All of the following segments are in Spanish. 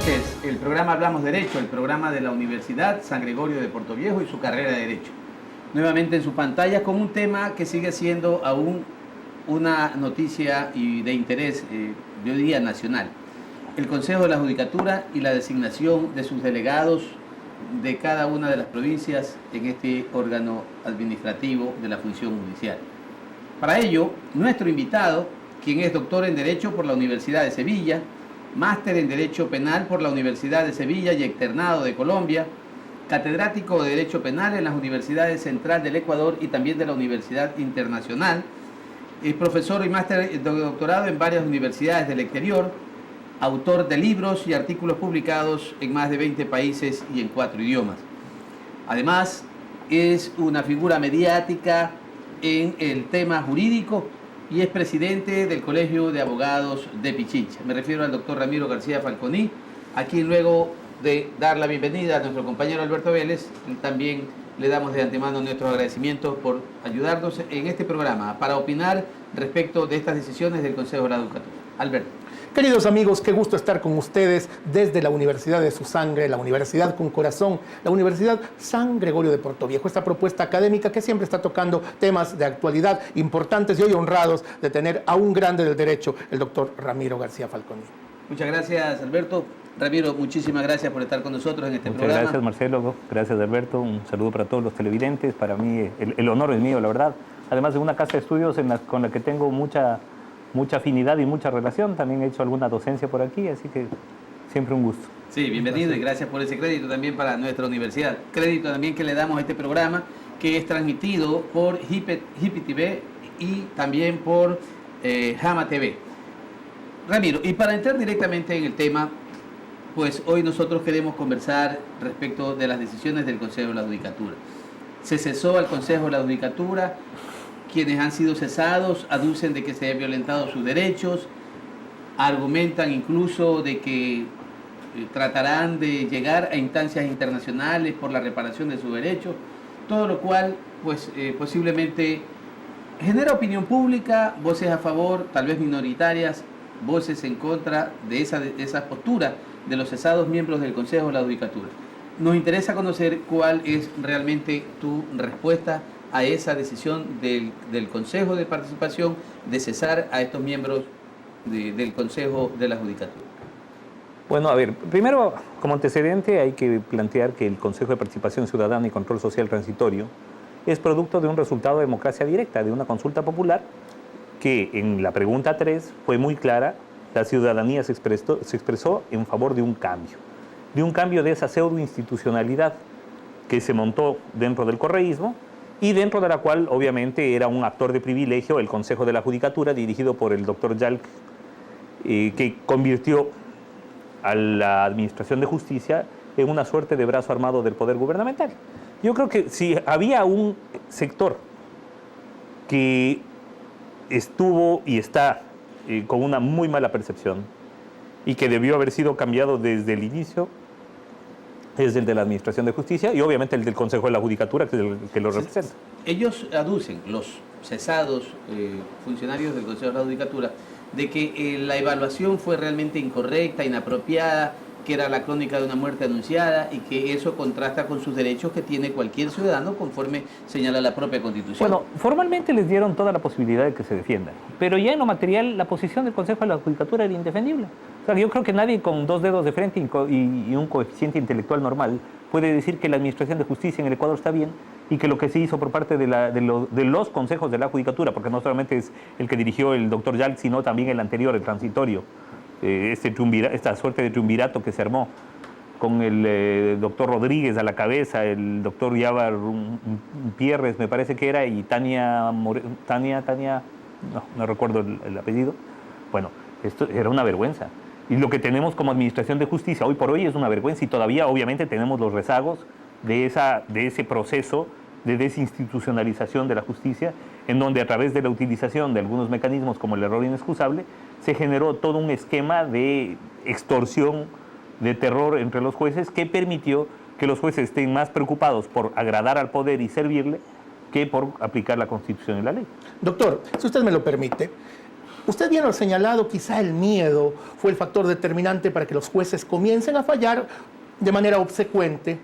Este es el programa Hablamos Derecho, el programa de la Universidad San Gregorio de Portoviejo y su carrera de Derecho. Nuevamente en su pantalla con un tema que sigue siendo aún una noticia y de interés, yo diría, nacional. El Consejo de la Judicatura y la designación de sus delegados de cada una de las provincias en este órgano administrativo de la función judicial. Para ello, nuestro invitado, quien es doctor en Derecho por la Universidad de Sevilla, máster en Derecho Penal por la Universidad de Sevilla y externado de Colombia, catedrático de Derecho Penal en las Universidades Central del Ecuador y también de la Universidad Internacional, es profesor y máster de doctorado en varias universidades del exterior, autor de libros y artículos publicados en más de 20 países y en 4 idiomas. Además, es una figura mediática en el tema jurídico y es presidente del Colegio de Abogados de Pichincha. Me refiero al doctor Ramiro García Falconi, a quien luego de dar la bienvenida a nuestro compañero Alberto Vélez, también le damos de antemano nuestros agradecimientos por ayudarnos en este programa para opinar respecto de estas decisiones del Consejo de la Judicatura. Alberto. Queridos amigos, qué gusto estar con ustedes desde la Universidad de su sangre, la Universidad con Corazón, la Universidad San Gregorio de Portoviejo, esta propuesta académica que siempre está tocando temas de actualidad importantes y hoy honrados de tener a un grande del derecho, el doctor Ramiro García Falconi. Muchas gracias, Alberto. Ramiro, muchísimas gracias por estar con nosotros en este programa. Muchas gracias, Marcelo. Gracias, Alberto. Un saludo para todos los televidentes. Para mí, el honor es mío, la verdad. Además de una casa de estudios con la que tengo mucha afinidad y mucha relación. También he hecho alguna docencia por aquí, así que siempre un gusto. Sí, bienvenido y gracias por ese crédito también para nuestra universidad. Crédito también que le damos a este programa que es transmitido por Hipi TV y también por Jama TV. Ramiro, y para entrar directamente en el tema, pues hoy nosotros queremos conversar respecto de las decisiones del Consejo de la Judicatura. Se cesó al Consejo de la Judicatura. Quienes han sido cesados aducen de que se han violentado sus derechos, argumentan incluso de que tratarán de llegar a instancias internacionales por la reparación de sus derechos, todo lo cual pues posiblemente genera opinión pública, voces a favor, tal vez minoritarias, voces en contra de esa postura de los cesados miembros del Consejo de la Judicatura. Nos interesa conocer cuál es realmente tu respuesta a esa decisión del Consejo de Participación de cesar a estos miembros del Consejo de la Judicatura. Bueno, a ver, primero, como antecedente, hay que plantear que el Consejo de Participación Ciudadana y Control Social Transitorio es producto de un resultado de democracia directa, de una consulta popular que en la pregunta 3 fue muy clara. La ciudadanía se expresó en favor de un cambio de esa pseudoinstitucionalidad que se montó dentro del correísmo y dentro de la cual obviamente era un actor de privilegio el Consejo de la Judicatura dirigido por el doctor Yalc, que convirtió a la Administración de Justicia en una suerte de brazo armado del poder gubernamental. Yo creo que si había un sector que estuvo y está con una muy mala percepción y que debió haber sido cambiado desde el inicio, es el de la Administración de Justicia y obviamente el del Consejo de la Judicatura, que es el que lo representa. Ellos aducen, los cesados funcionarios del Consejo de la Judicatura, de que la evaluación fue realmente incorrecta, inapropiada, que era la crónica de una muerte anunciada y que eso contrasta con sus derechos que tiene cualquier ciudadano conforme señala la propia Constitución. Bueno, formalmente les dieron toda la posibilidad de que se defiendan, pero ya en lo material la posición del Consejo de la Judicatura era indefendible. O sea, yo creo que nadie con 2 dedos de frente y un coeficiente intelectual normal puede decir que la Administración de Justicia en el Ecuador está bien y que lo que se hizo por parte de los consejos de la Judicatura, porque no solamente es el que dirigió el doctor Yalc, sino también el anterior, el transitorio, esta suerte de triunvirato que se armó con el doctor Rodríguez a la cabeza, el doctor Yavar Pierres, me parece que era, y Tania, no recuerdo el apellido. Bueno, esto era una vergüenza. Y lo que tenemos como Administración de Justicia hoy por hoy es una vergüenza y todavía obviamente tenemos los rezagos de ese proceso de desinstitucionalización de la justicia, en donde a través de la utilización de algunos mecanismos como el error inexcusable, se generó todo un esquema de extorsión, de terror entre los jueces que permitió que los jueces estén más preocupados por agradar al poder y servirle que por aplicar la Constitución y la ley. Doctor, si usted me lo permite, Usted bien lo ha señalado, quizá el miedo fue el factor determinante para que los jueces comiencen a fallar de manera obsecuente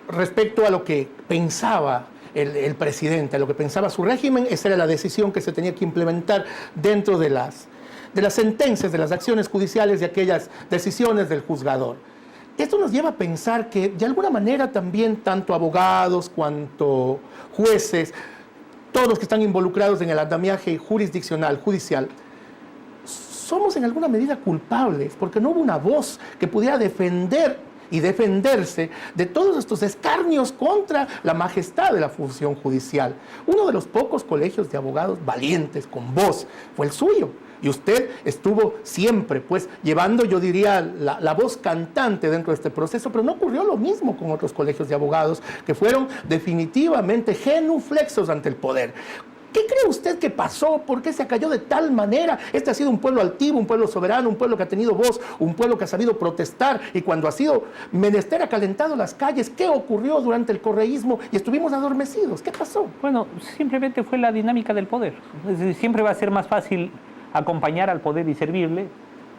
respecto a lo que pensaba el presidente, a lo que pensaba su régimen. Esa era la decisión que se tenía que implementar dentro de las sentencias, de las acciones judiciales, de aquellas decisiones del juzgador. Esto nos lleva a pensar que de alguna manera también tanto abogados cuanto jueces, todos los que están involucrados en el andamiaje jurisdiccional, judicial, somos en alguna medida culpables porque no hubo una voz que pudiera defender y defenderse de todos estos escarnios contra la majestad de la función judicial. Uno de los pocos colegios de abogados valientes con voz fue el suyo. Y usted estuvo siempre, pues, llevando, yo diría, la voz cantante dentro de este proceso, pero no ocurrió lo mismo con otros colegios de abogados que fueron definitivamente genuflexos ante el poder. ¿Qué cree usted que pasó? ¿Por qué se cayó de tal manera? Este ha sido un pueblo altivo, un pueblo soberano, un pueblo que ha tenido voz, un pueblo que ha sabido protestar, y cuando ha sido menester ha calentado las calles. ¿Qué ocurrió durante el correísmo? Y estuvimos adormecidos. ¿Qué pasó? Bueno, simplemente fue la dinámica del poder. Es decir, siempre va a ser más fácil acompañar al poder y servirle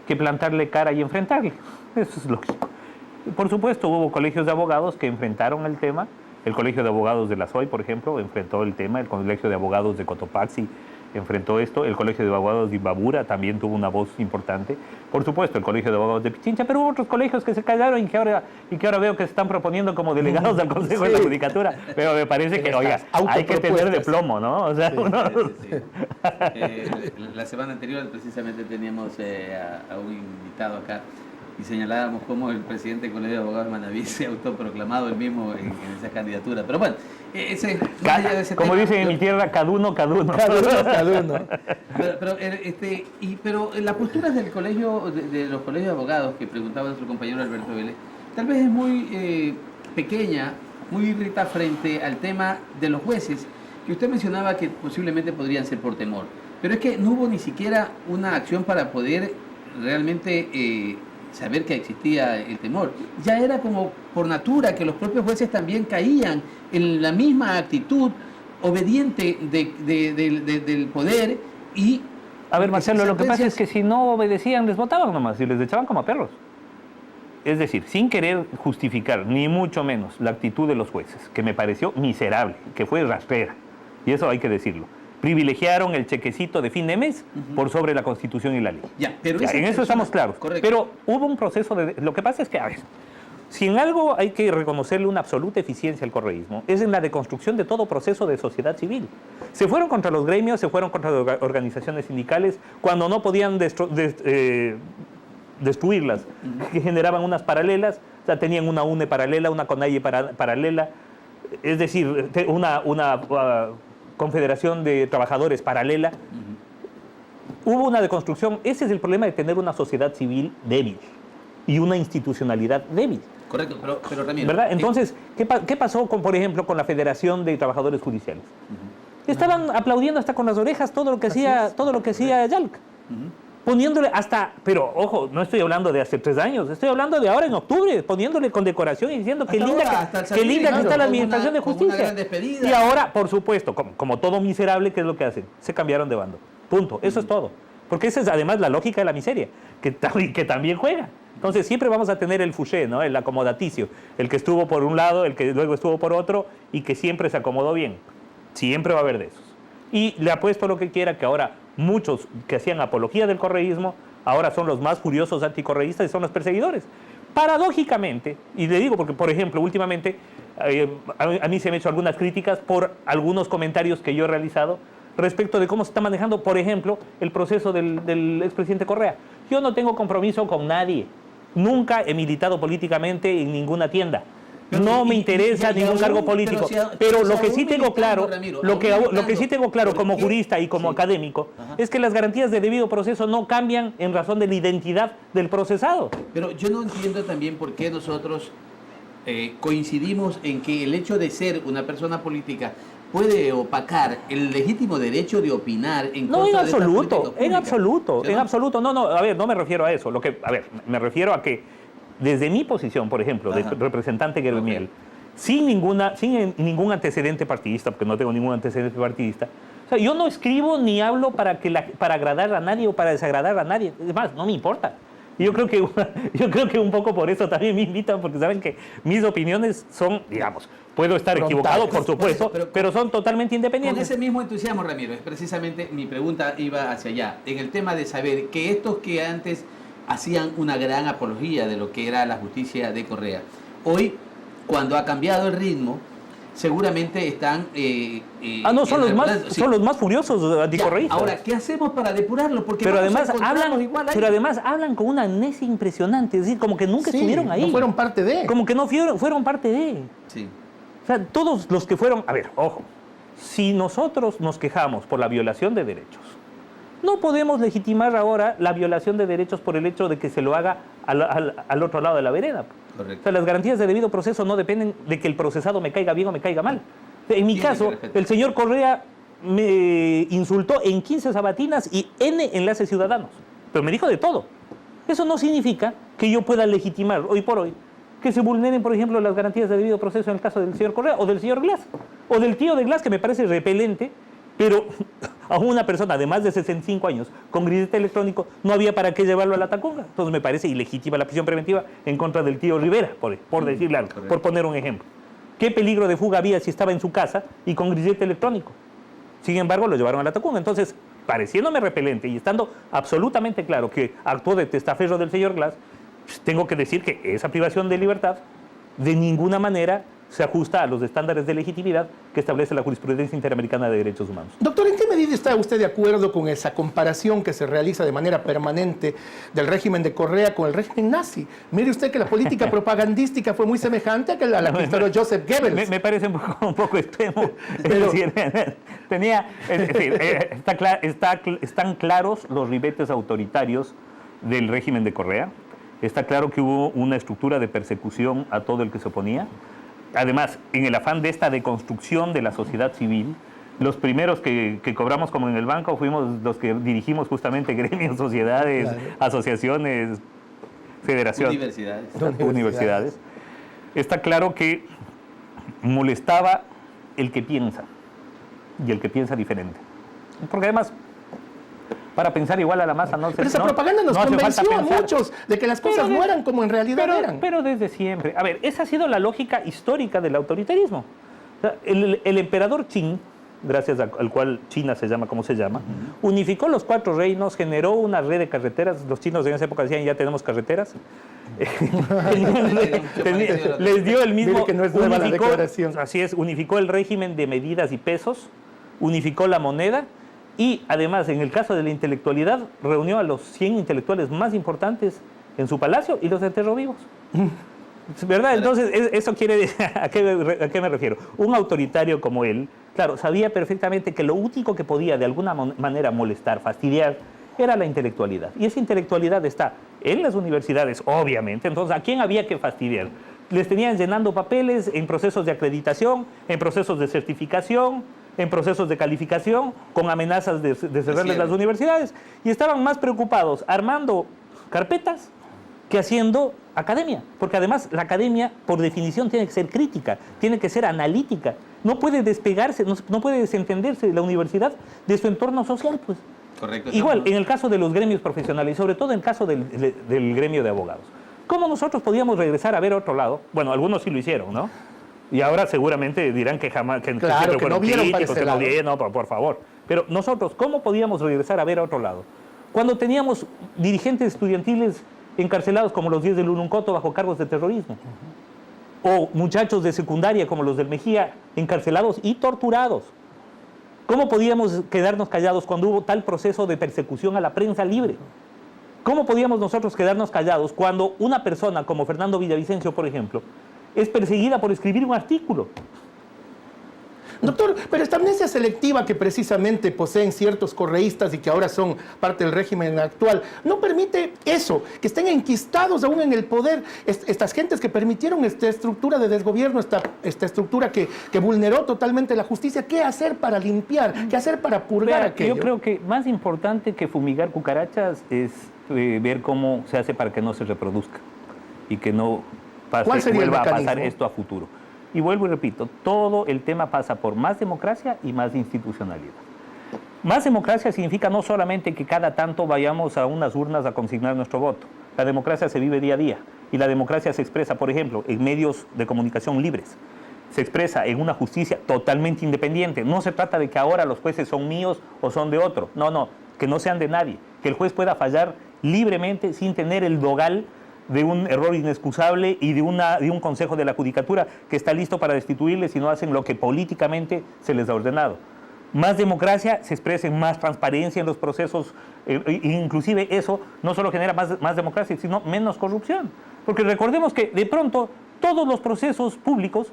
que plantarle cara y enfrentarle. Eso es lógico. Por supuesto, hubo colegios de abogados que enfrentaron el tema. El Colegio de Abogados de la SOI, por ejemplo, enfrentó el tema. El Colegio de Abogados de Cotopaxi enfrentó esto. El Colegio de Abogados de Imbabura también tuvo una voz importante. Por supuesto, el Colegio de Abogados de Pichincha, pero hubo otros colegios que se callaron y que ahora veo que se están proponiendo como delegados al Consejo de la Judicatura. Pero me parece que, oiga, hay que tener de plomo, ¿no? O sea, La semana anterior precisamente teníamos a un invitado acá y señalábamos cómo el presidente del Colegio de Abogados de Manabí se ha autoproclamado él mismo en esa candidatura. Pero bueno, como dicen en mi tierra, caduno. Caduno. Pero las posturas del colegio, de los colegios de abogados que preguntaba nuestro compañero Alberto Vélez, tal vez es muy pequeña, muy irrita frente al tema de los jueces, que usted mencionaba que posiblemente podrían ser por temor. Pero es que no hubo ni siquiera una acción para poder realmente saber que existía el temor. Ya era como por natura que los propios jueces también caían en la misma actitud obediente del poder y... A ver, Marcelo, lo que pasa es que si no obedecían, les votaban nomás y les echaban como a perros. Es decir, sin querer justificar, ni mucho menos, la actitud de los jueces, que me pareció miserable, que fue rastrera, y eso hay que decirlo. Privilegiaron el chequecito de fin de mes por sobre la Constitución y la ley. En eso estamos claros. Correcto. Pero hubo un proceso de... Lo que pasa es que, a ver, si en algo hay que reconocerle una absoluta eficiencia al correísmo, es en la deconstrucción de todo proceso de sociedad civil. Se fueron contra los gremios, se fueron contra las organizaciones sindicales, cuando no podían destruirlas, que generaban unas paralelas, o sea, tenían una UNE paralela, una CONAIE paralela, es decir, una Confederación de Trabajadores paralela. Hubo una deconstrucción. Ese es el problema de tener una sociedad civil débil y una institucionalidad débil. Correcto, pero Ramiro... ¿Verdad? Entonces, ¿qué pasó, por ejemplo, con la Federación de Trabajadores Judiciales? Estaban aplaudiendo hasta con las orejas todo lo que hacía Yalc. Poniéndole hasta, pero ojo, no estoy hablando de hace 3 años, estoy hablando de ahora en octubre, poniéndole condecoración y diciendo que linda que está la administración de justicia. Y ahora, por supuesto, como todo miserable, ¿qué es lo que hacen? Se cambiaron de bando. Punto. Eso es todo. Porque esa es además la lógica de la miseria, que también juega. Entonces siempre vamos a tener el fouché, ¿no? El acomodaticio, el que estuvo por un lado, el que luego estuvo por otro y que siempre se acomodó bien. Siempre va a haber de esos. Y le apuesto lo que quiera que ahora muchos que hacían apología del correísmo ahora son los más furiosos anticorreístas y son los perseguidores. Paradójicamente, y le digo porque, por ejemplo, últimamente a mí se me han hecho algunas críticas por algunos comentarios que yo he realizado respecto de cómo se está manejando, por ejemplo, el proceso del expresidente Correa. Yo no tengo compromiso con nadie. Nunca he militado políticamente en ninguna tienda. No me interesa ningún cargo político, pero lo que sí tengo claro, lo que sí tengo claro como jurista y como académico, es que las garantías de debido proceso no cambian en razón de la identidad del procesado. Pero yo no entiendo también por qué nosotros coincidimos en que el hecho de ser una persona política puede opacar el legítimo derecho de opinar en contra de esta política pública. En absoluto. No, a ver, no me refiero a eso. Me refiero a que desde mi posición, por ejemplo, de representante gremial, sin ningún antecedente partidista, porque no tengo ningún antecedente partidista, sea, yo no escribo ni hablo para agradar a nadie o para desagradar a nadie. Es más, no me importa. Yo creo que un poco por eso también me invitan, porque saben que mis opiniones son, digamos, puedo estar equivocado, por supuesto, pero son totalmente Con independientes. ese mismo entusiasmo, Ramiro, es precisamente mi pregunta iba hacia allá, en el tema de saber que estos que antes hacían una gran apología de lo que era la justicia de Correa, hoy, cuando ha cambiado el ritmo, seguramente están... no, son los más furiosos anticorreístas. Ahora, ¿qué hacemos para depurarlo? Porque pero vamos a además encontrarnos igual ahí. pero además hablan con una amnesia impresionante, es decir, como que nunca estuvieron ahí. No fueron parte de. Como que no fueron parte de. Sí. O sea, todos los que fueron... A ver, ojo, si nosotros nos quejamos por la violación de derechos, no podemos legitimar ahora la violación de derechos por el hecho de que se lo haga al otro lado de la vereda. Correcto. O sea, las garantías de debido proceso no dependen de que el procesado me caiga bien o me caiga mal. En mi caso, el señor Correa me insultó en 15 sabatinas y N enlaces ciudadanos. Pero me dijo de todo. Eso no significa que yo pueda legitimar hoy por hoy que se vulneren, por ejemplo, las garantías de debido proceso en el caso del señor Correa o del señor Glass. O del tío de Glass, que me parece repelente, pero a una persona de más de 65 años con grillete electrónico no había para qué llevarlo a la Tacunga. Entonces me parece ilegítima la prisión preventiva en contra del tío Rivera, por decirle algo, por poner un ejemplo. ¿Qué peligro de fuga había si estaba en su casa y con grillete electrónico? Sin embargo, lo llevaron a la Tacunga. Entonces, pareciéndome repelente y estando absolutamente claro que actuó de testaferro del señor Glass, tengo que decir que esa privación de libertad de ninguna manera se ajusta a los estándares de legitimidad que establece la jurisprudencia interamericana de derechos humanos. Doctor, ¿en qué medida está usted de acuerdo con esa comparación que se realiza de manera permanente del régimen de Correa con el régimen nazi? Mire usted que la política propagandística fue muy semejante a la que instauró Joseph Goebbels. Me parece un poco extremo. Pero, están claros los ribetes autoritarios del régimen de Correa. Está claro que hubo una estructura de persecución a todo el que se oponía. Además, en el afán de esta deconstrucción de la sociedad civil, los primeros que cobramos como en el banco fuimos los que dirigimos justamente gremios, sociedades, claro, asociaciones, federaciones, universidades. Está claro que molestaba el que piensa y el que piensa diferente. Porque además, para pensar igual a la masa no se... Pero esa propaganda nos convenció a muchos de que las cosas no eran como en realidad eran. Pero desde siempre. A ver, esa ha sido la lógica histórica del autoritarismo. O sea, el emperador Qin, gracias al cual China se llama como se llama, unificó los 4 reinos, generó una red de carreteras. Los chinos en esa época decían, ya tenemos carreteras. Les dio el mismo... que no es nueva la declaración. Así es, unificó el régimen de medidas y pesos, unificó la moneda. Y además, en el caso de la intelectualidad, reunió a los 100 intelectuales más importantes en su palacio y los enterró vivos. ¿Verdad? Entonces, eso quiere decir, ¿a qué me refiero? Un autoritario como él, claro, sabía perfectamente que lo único que podía de alguna manera molestar, fastidiar, era la intelectualidad. Y esa intelectualidad está en las universidades, obviamente. Entonces, ¿a quién había que fastidiar? Les tenían llenando papeles en procesos de acreditación, en procesos de certificación, en procesos de calificación, con amenazas de cerrarles las universidades, y estaban más preocupados armando carpetas que haciendo academia, porque además la academia, por definición, tiene que ser crítica, tiene que ser analítica, no puede despegarse, no puede desentenderse la universidad de su entorno social, pues. Correcto. Igual, en el caso de los gremios profesionales, y sobre todo en el caso del gremio de abogados, ¿cómo nosotros podíamos regresar a ver otro lado? Bueno, algunos sí lo hicieron, ¿no? Y ahora seguramente dirán que jamás, que claro, que no vieron para ese lado. No, por favor. Pero nosotros, ¿cómo podíamos regresar a ver a otro lado? Cuando teníamos dirigentes estudiantiles encarcelados como los 10 del Ununcoto bajo cargos de terrorismo. O muchachos de secundaria como los del Mejía encarcelados y torturados. ¿Cómo podíamos quedarnos callados cuando hubo tal proceso de persecución a la prensa libre? ¿Cómo podíamos nosotros quedarnos callados cuando una persona como Fernando Villavicencio, por ejemplo, es perseguida por escribir un artículo? Doctor, pero esta amnesia selectiva que precisamente poseen ciertos correístas y que ahora son parte del régimen actual, no permite eso, que estén enquistados aún en el poder estas gentes que permitieron esta estructura de desgobierno, esta estructura que vulneró totalmente la justicia. ¿Qué hacer para limpiar? ¿Qué hacer para purgar aquello? Yo creo que más importante que fumigar cucarachas es ver cómo se hace para que no se reproduzca y que no vuelva a pasar esto a futuro. Y vuelvo y repito, todo el tema pasa por más democracia y más institucionalidad. Más democracia significa no solamente que cada tanto vayamos a unas urnas a consignar nuestro voto. La democracia se vive día a día y la democracia se expresa, por ejemplo, en medios de comunicación libres. Se expresa en una justicia totalmente independiente. No se trata de que ahora los jueces son míos o son de otro. No, que no sean de nadie. Que el juez pueda fallar libremente sin tener el dogal de un error inexcusable y de un consejo de la judicatura que está listo para destituirles si no hacen lo que políticamente se les ha ordenado. Más democracia se expresa en más transparencia en los procesos, inclusive eso no solo genera más democracia, sino menos corrupción. Porque recordemos que de pronto todos los procesos públicos,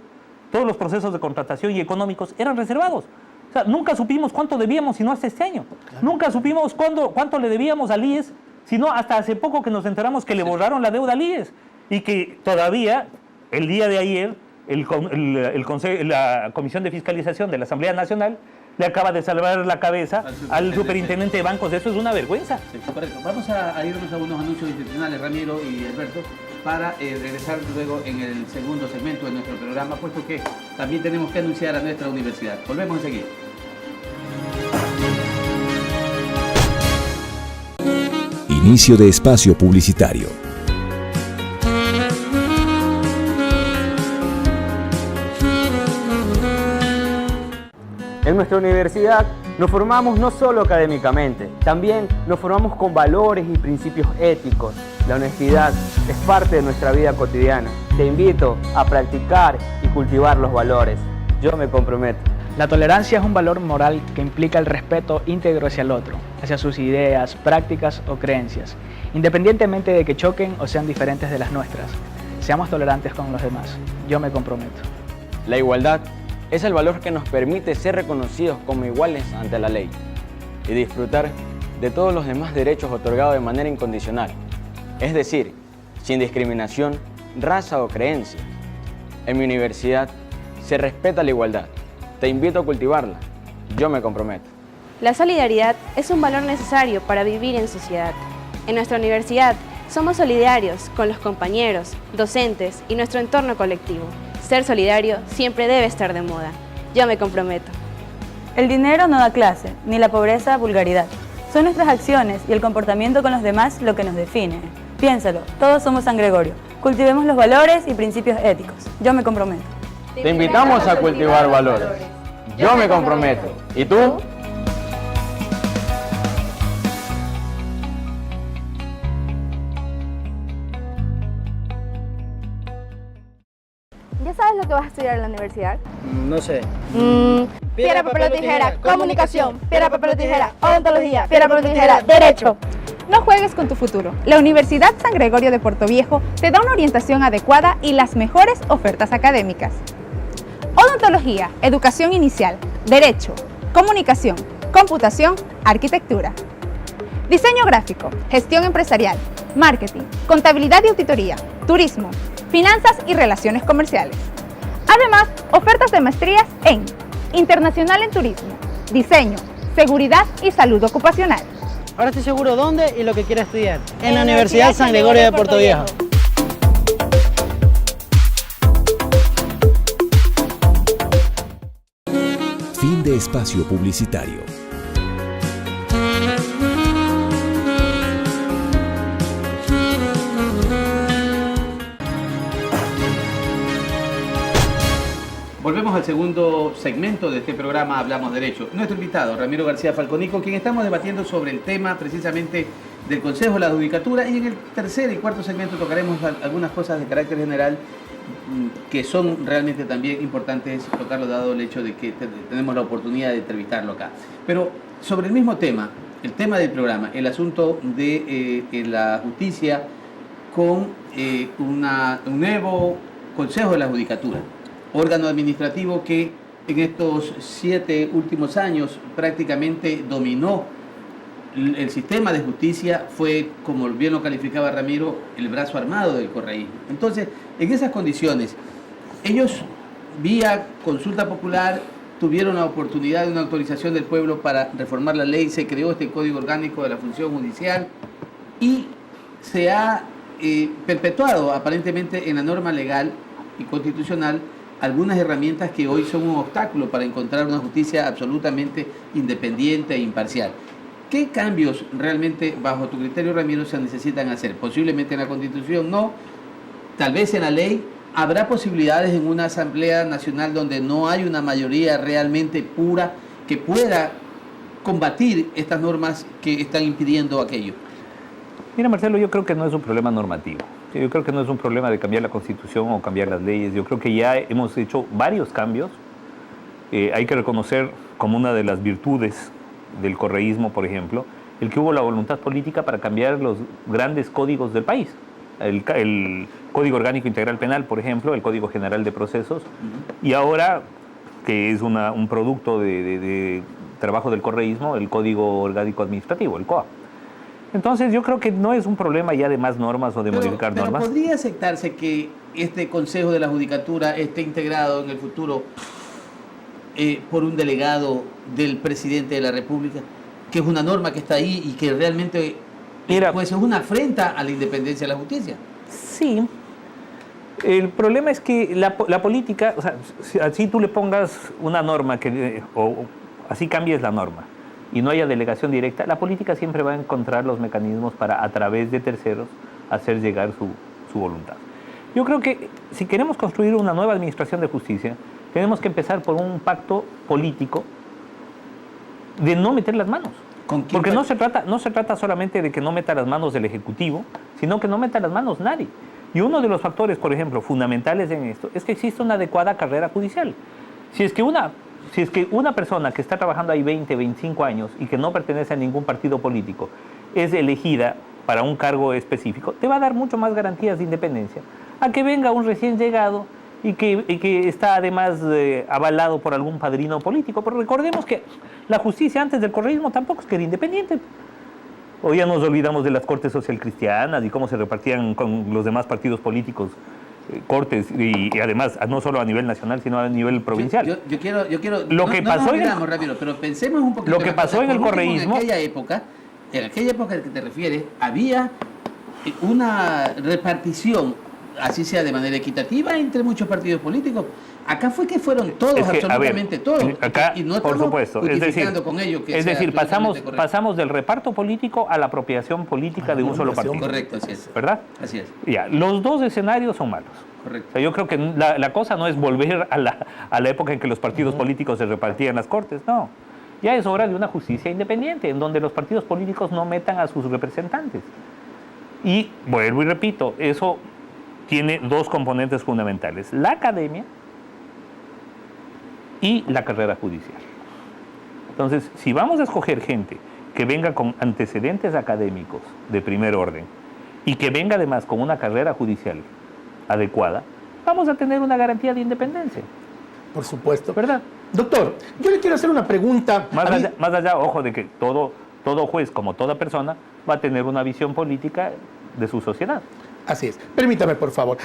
todos los procesos de contratación y económicos eran reservados. O sea, nunca supimos cuánto debíamos sino hasta este año. Claro. Nunca supimos cuánto le debíamos al IES, sino hasta hace poco que nos enteramos que le borraron la deuda al IES y que todavía, el día de ayer, la Comisión de Fiscalización de la Asamblea Nacional le acaba de salvar la cabeza al superintendente de bancos. Eso es una vergüenza. Sí, correcto. Vamos a irnos a unos anuncios institucionales, Ramiro y Alberto, para regresar luego en el segundo segmento de nuestro programa, puesto que también tenemos que anunciar a nuestra universidad. Volvemos enseguida. Inicio de espacio publicitario. En nuestra universidad nos formamos no solo académicamente, también nos formamos con valores y principios éticos. La honestidad es parte de nuestra vida cotidiana. Te invito a practicar y cultivar los valores. Yo me comprometo. La tolerancia es un valor moral que implica el respeto íntegro hacia el otro, hacia sus ideas, prácticas o creencias, independientemente de que choquen o sean diferentes de las nuestras. Seamos tolerantes con los demás. Yo me comprometo. La igualdad es el valor que nos permite ser reconocidos como iguales ante la ley y disfrutar de todos los demás derechos otorgados de manera incondicional, es decir, sin discriminación, raza o creencia. En mi universidad se respeta la igualdad. Te invito a cultivarla. Yo me comprometo. La solidaridad es un valor necesario para vivir en sociedad. En nuestra universidad somos solidarios con los compañeros, docentes y nuestro entorno colectivo. Ser solidario siempre debe estar de moda. Yo me comprometo. El dinero no da clase, ni la pobreza vulgaridad. Son nuestras acciones y el comportamiento con los demás lo que nos define. Piénsalo, todos somos San Gregorio. Cultivemos los valores y principios éticos. Yo me comprometo. Te invitamos a cultivar valores. Yo me comprometo. ¿Y tú? ¿Ya sabes lo que vas a estudiar en la universidad? No sé. Piedra, papel o tijera, comunicación. Piedra, papel o tijera, odontología. Piedra, papel o tijera, derecho. No juegues con tu futuro. La Universidad San Gregorio de Portoviejo te da una orientación adecuada y las mejores ofertas académicas. Odontología, educación inicial, derecho, comunicación, computación, arquitectura. Diseño gráfico, gestión empresarial, marketing, contabilidad y auditoría, turismo, finanzas y relaciones comerciales. Además, ofertas de maestrías en Internacional en Turismo, Diseño, Seguridad y Salud Ocupacional. Ahora estoy seguro dónde y lo que quiero estudiar. En la Universidad San Gregorio de Portoviejo. Fin de espacio publicitario. Volvemos al segundo segmento de este programa Hablamos Derecho. Nuestro invitado, Ramiro García Falconico, quien estamos debatiendo sobre el tema precisamente del Consejo de la Judicatura, y en el tercer y cuarto segmento tocaremos algunas cosas de carácter general que son realmente también importantes tocarlo dado el hecho de que tenemos la oportunidad de entrevistarlo acá. Pero sobre el mismo tema, el tema del programa, el asunto de la justicia con un nuevo Consejo de la Judicatura, órgano administrativo que en estos 7 últimos años prácticamente dominó el sistema de justicia, fue, como bien lo calificaba Ramiro, el brazo armado del correísmo. Entonces, en esas condiciones, ellos, vía consulta popular, tuvieron la oportunidad de una autorización del pueblo para reformar la ley, se creó este Código Orgánico de la Función Judicial y se ha perpetuado aparentemente en la norma legal y constitucional algunas herramientas que hoy son un obstáculo para encontrar una justicia absolutamente independiente e imparcial. ¿Qué cambios realmente, bajo tu criterio, Ramiro, se necesitan hacer? Posiblemente en la Constitución no, tal vez en la ley. ¿Habrá posibilidades en una Asamblea Nacional donde no hay una mayoría realmente pura que pueda combatir estas normas que están impidiendo aquello? Mira, Marcelo, yo creo que no es un problema normativo. Yo creo que no es un problema de cambiar la Constitución o cambiar las leyes. Yo creo que ya hemos hecho varios cambios. Hay que reconocer como una de las virtudes del correísmo, por ejemplo, el que hubo la voluntad política para cambiar los grandes códigos del país. El Código Orgánico Integral Penal, por ejemplo, el Código General de Procesos, y ahora, que es un producto de trabajo del correísmo, el Código Orgánico Administrativo, el COA. Entonces yo creo que no es un problema ya de más normas o de modificar normas. Pero ¿podría aceptarse que este Consejo de la Judicatura esté integrado en el futuro por un delegado del presidente de la República? Que es una norma que está ahí y que realmente pues es una afrenta a la independencia de la justicia. Sí. El problema es que la política, o sea, si así tú le pongas una norma o así cambies la norma y no haya delegación directa, la política siempre va a encontrar los mecanismos para, a través de terceros, hacer llegar su voluntad. Yo creo que si queremos construir una nueva administración de justicia, tenemos que empezar por un pacto político de no meter las manos. Porque no se trata solamente de que no meta las manos del Ejecutivo, sino que no meta las manos nadie. Y uno de los factores, por ejemplo, fundamentales en esto, es que existe una adecuada carrera judicial. Si es que una persona que está trabajando ahí 20, 25 años y que no pertenece a ningún partido político es elegida para un cargo específico, te va a dar mucho más garantías de independencia a que venga un recién llegado y que está además avalado por algún padrino político. Pero recordemos que la justicia antes del correísmo tampoco es que era independiente. Hoy ya nos olvidamos de las cortes socialcristianas y cómo se repartían con los demás partidos políticos cortes, y además no solo a nivel nacional, sino a nivel provincial. Yo quiero lo que pasó pero pensemos un poquito. Lo que pasó en el correísmo. En aquella época a que te refieres, había una repartición, así sea de manera equitativa, entre muchos partidos políticos. Acá fue que fueron todos, absolutamente todos. Acá, y no por supuesto. con ello que pasamos del reparto político a la apropiación política de un solo partido. Correcto, así es. ¿Verdad? Así es. Ya, los dos escenarios son malos. Correcto. O sea, yo creo que la cosa no es volver a la época en que los partidos políticos se repartían las cortes, no. Ya es hora de una justicia independiente, en donde los partidos políticos no metan a sus representantes. Y vuelvo y repito, eso tiene dos componentes fundamentales: la academia y la carrera judicial. Entonces, si vamos a escoger gente que venga con antecedentes académicos de primer orden y que venga además con una carrera judicial adecuada, vamos a tener una garantía de independencia. Por supuesto. ¿Verdad? Doctor, yo le quiero hacer una pregunta. Más allá, ojo, de que todo juez, como toda persona, va a tener una visión política de su sociedad. Así es. Permítame, por favor.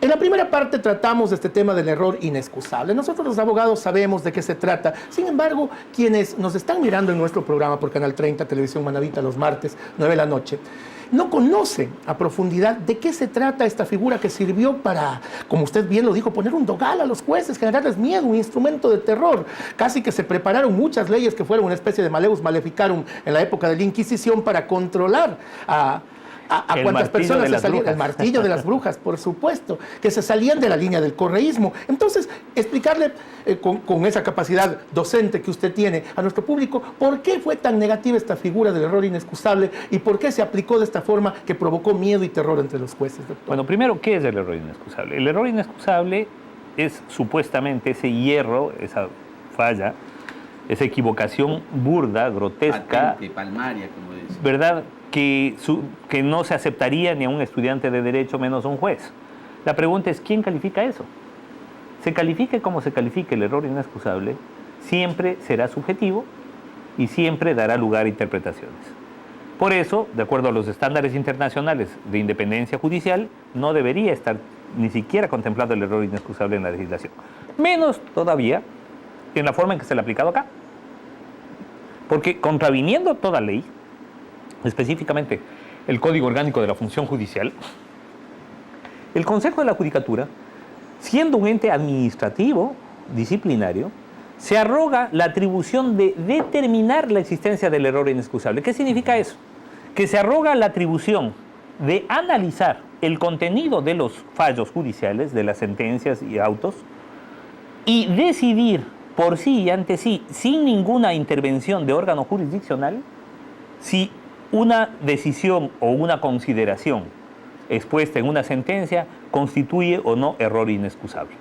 En la primera parte tratamos de este tema del error inexcusable. Nosotros los abogados sabemos de qué se trata. Sin embargo, quienes nos están mirando en nuestro programa por Canal 30, Televisión Manavita, los martes, 9 de la noche, no conocen a profundidad de qué se trata esta figura que sirvió para, como usted bien lo dijo, poner un dogal a los jueces, generarles miedo, un instrumento de terror. Casi que se prepararon muchas leyes que fueron una especie de maleus maleficarum en la época de la Inquisición para controlar a cuántas personas se salían. El martillo de las brujas, por supuesto, que se salían de la línea del correísmo. Entonces, explicarle con esa capacidad docente que usted tiene a nuestro público, ¿por qué fue tan negativa esta figura del error inexcusable y por qué se aplicó de esta forma que provocó miedo y terror entre los jueces, doctor? Bueno, primero, ¿qué es el error inexcusable? El error inexcusable es supuestamente ese hierro, esa falla, esa equivocación burda, grotesca, patente, palmaria, como dice, ¿verdad?, que no se aceptaría ni a un estudiante de derecho, menos a un juez. La pregunta es, ¿quién califica eso? Se califique como se califique el error inexcusable, siempre será subjetivo y siempre dará lugar a interpretaciones. Por eso, de acuerdo a los estándares internacionales de independencia judicial, no debería estar ni siquiera contemplado el error inexcusable en la legislación. Menos todavía en la forma en que se le ha aplicado acá. Porque contraviniendo toda ley, específicamente el Código Orgánico de la Función Judicial, el Consejo de la Judicatura siendo un ente administrativo, disciplinario, se arroga la atribución de determinar la existencia del error inexcusable. ¿Qué significa eso? Que se arroga la atribución de analizar el contenido de los fallos judiciales, de las sentencias y autos, y decidir por sí y ante sí, sin ninguna intervención de órgano jurisdiccional, si una decisión o una consideración expuesta en una sentencia constituye o no error inexcusable.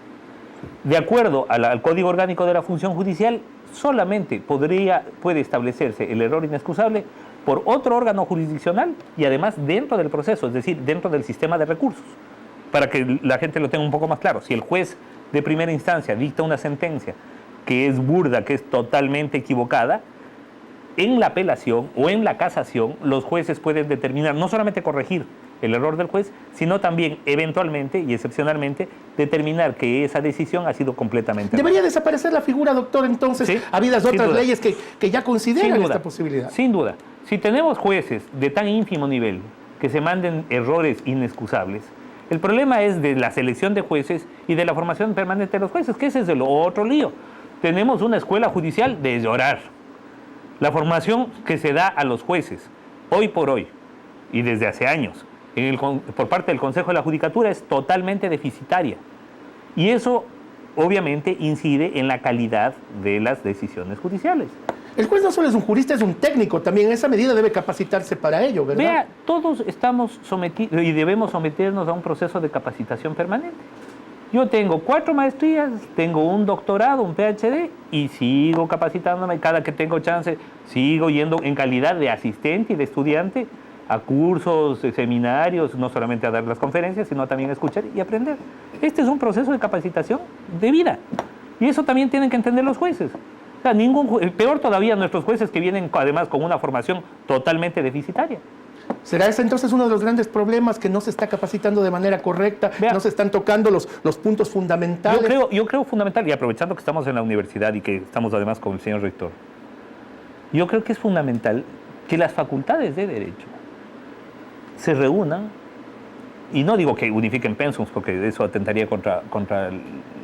De acuerdo al Código Orgánico de la Función Judicial, solamente puede establecerse el error inexcusable por otro órgano jurisdiccional y además dentro del proceso, es decir, dentro del sistema de recursos. Para que la gente lo tenga un poco más claro, si el juez de primera instancia dicta una sentencia que es burda, que es totalmente equivocada, en la apelación o en la casación los jueces pueden determinar, no solamente corregir el error del juez, sino también eventualmente y excepcionalmente determinar que esa decisión ha sido completamente ¿Debería desaparecer la figura, doctor, entonces, sí, habidas otras duda. leyes que ya consideran esta posibilidad? Sin duda. Si tenemos jueces de tan ínfimo nivel que se manden errores inexcusables, el problema es de la selección de jueces y de la formación permanente de los jueces, que ese es el otro lío. Tenemos una escuela judicial de llorar. La formación que se da a los jueces, hoy por hoy, y desde hace años, por parte del Consejo de la Judicatura es totalmente deficitaria. Y eso, obviamente, incide en la calidad de las decisiones judiciales. El juez no solo es un jurista, es un técnico también. En esa medida debe capacitarse para ello, ¿verdad? Vea, todos estamos sometidos y debemos someternos a un proceso de capacitación permanente. Yo tengo 4 maestrías, tengo un doctorado, un PhD, y sigo capacitándome. Cada que tengo chance, sigo yendo en calidad de asistente y de estudiante a cursos, seminarios, no solamente a dar las conferencias, sino también a escuchar y aprender. Este es un proceso de capacitación de vida. Y eso también tienen que entender los jueces. O sea, peor todavía nuestros jueces que vienen además con una formación totalmente deficitaria. ¿Será ese entonces uno de los grandes problemas, que no se está capacitando de manera correcta, no se están tocando los puntos fundamentales? Yo creo fundamental, y aprovechando que estamos en la universidad y que estamos además con el señor rector, yo creo que es fundamental que las facultades de Derecho se reúnan, y no digo que unifiquen pensums, porque eso atentaría contra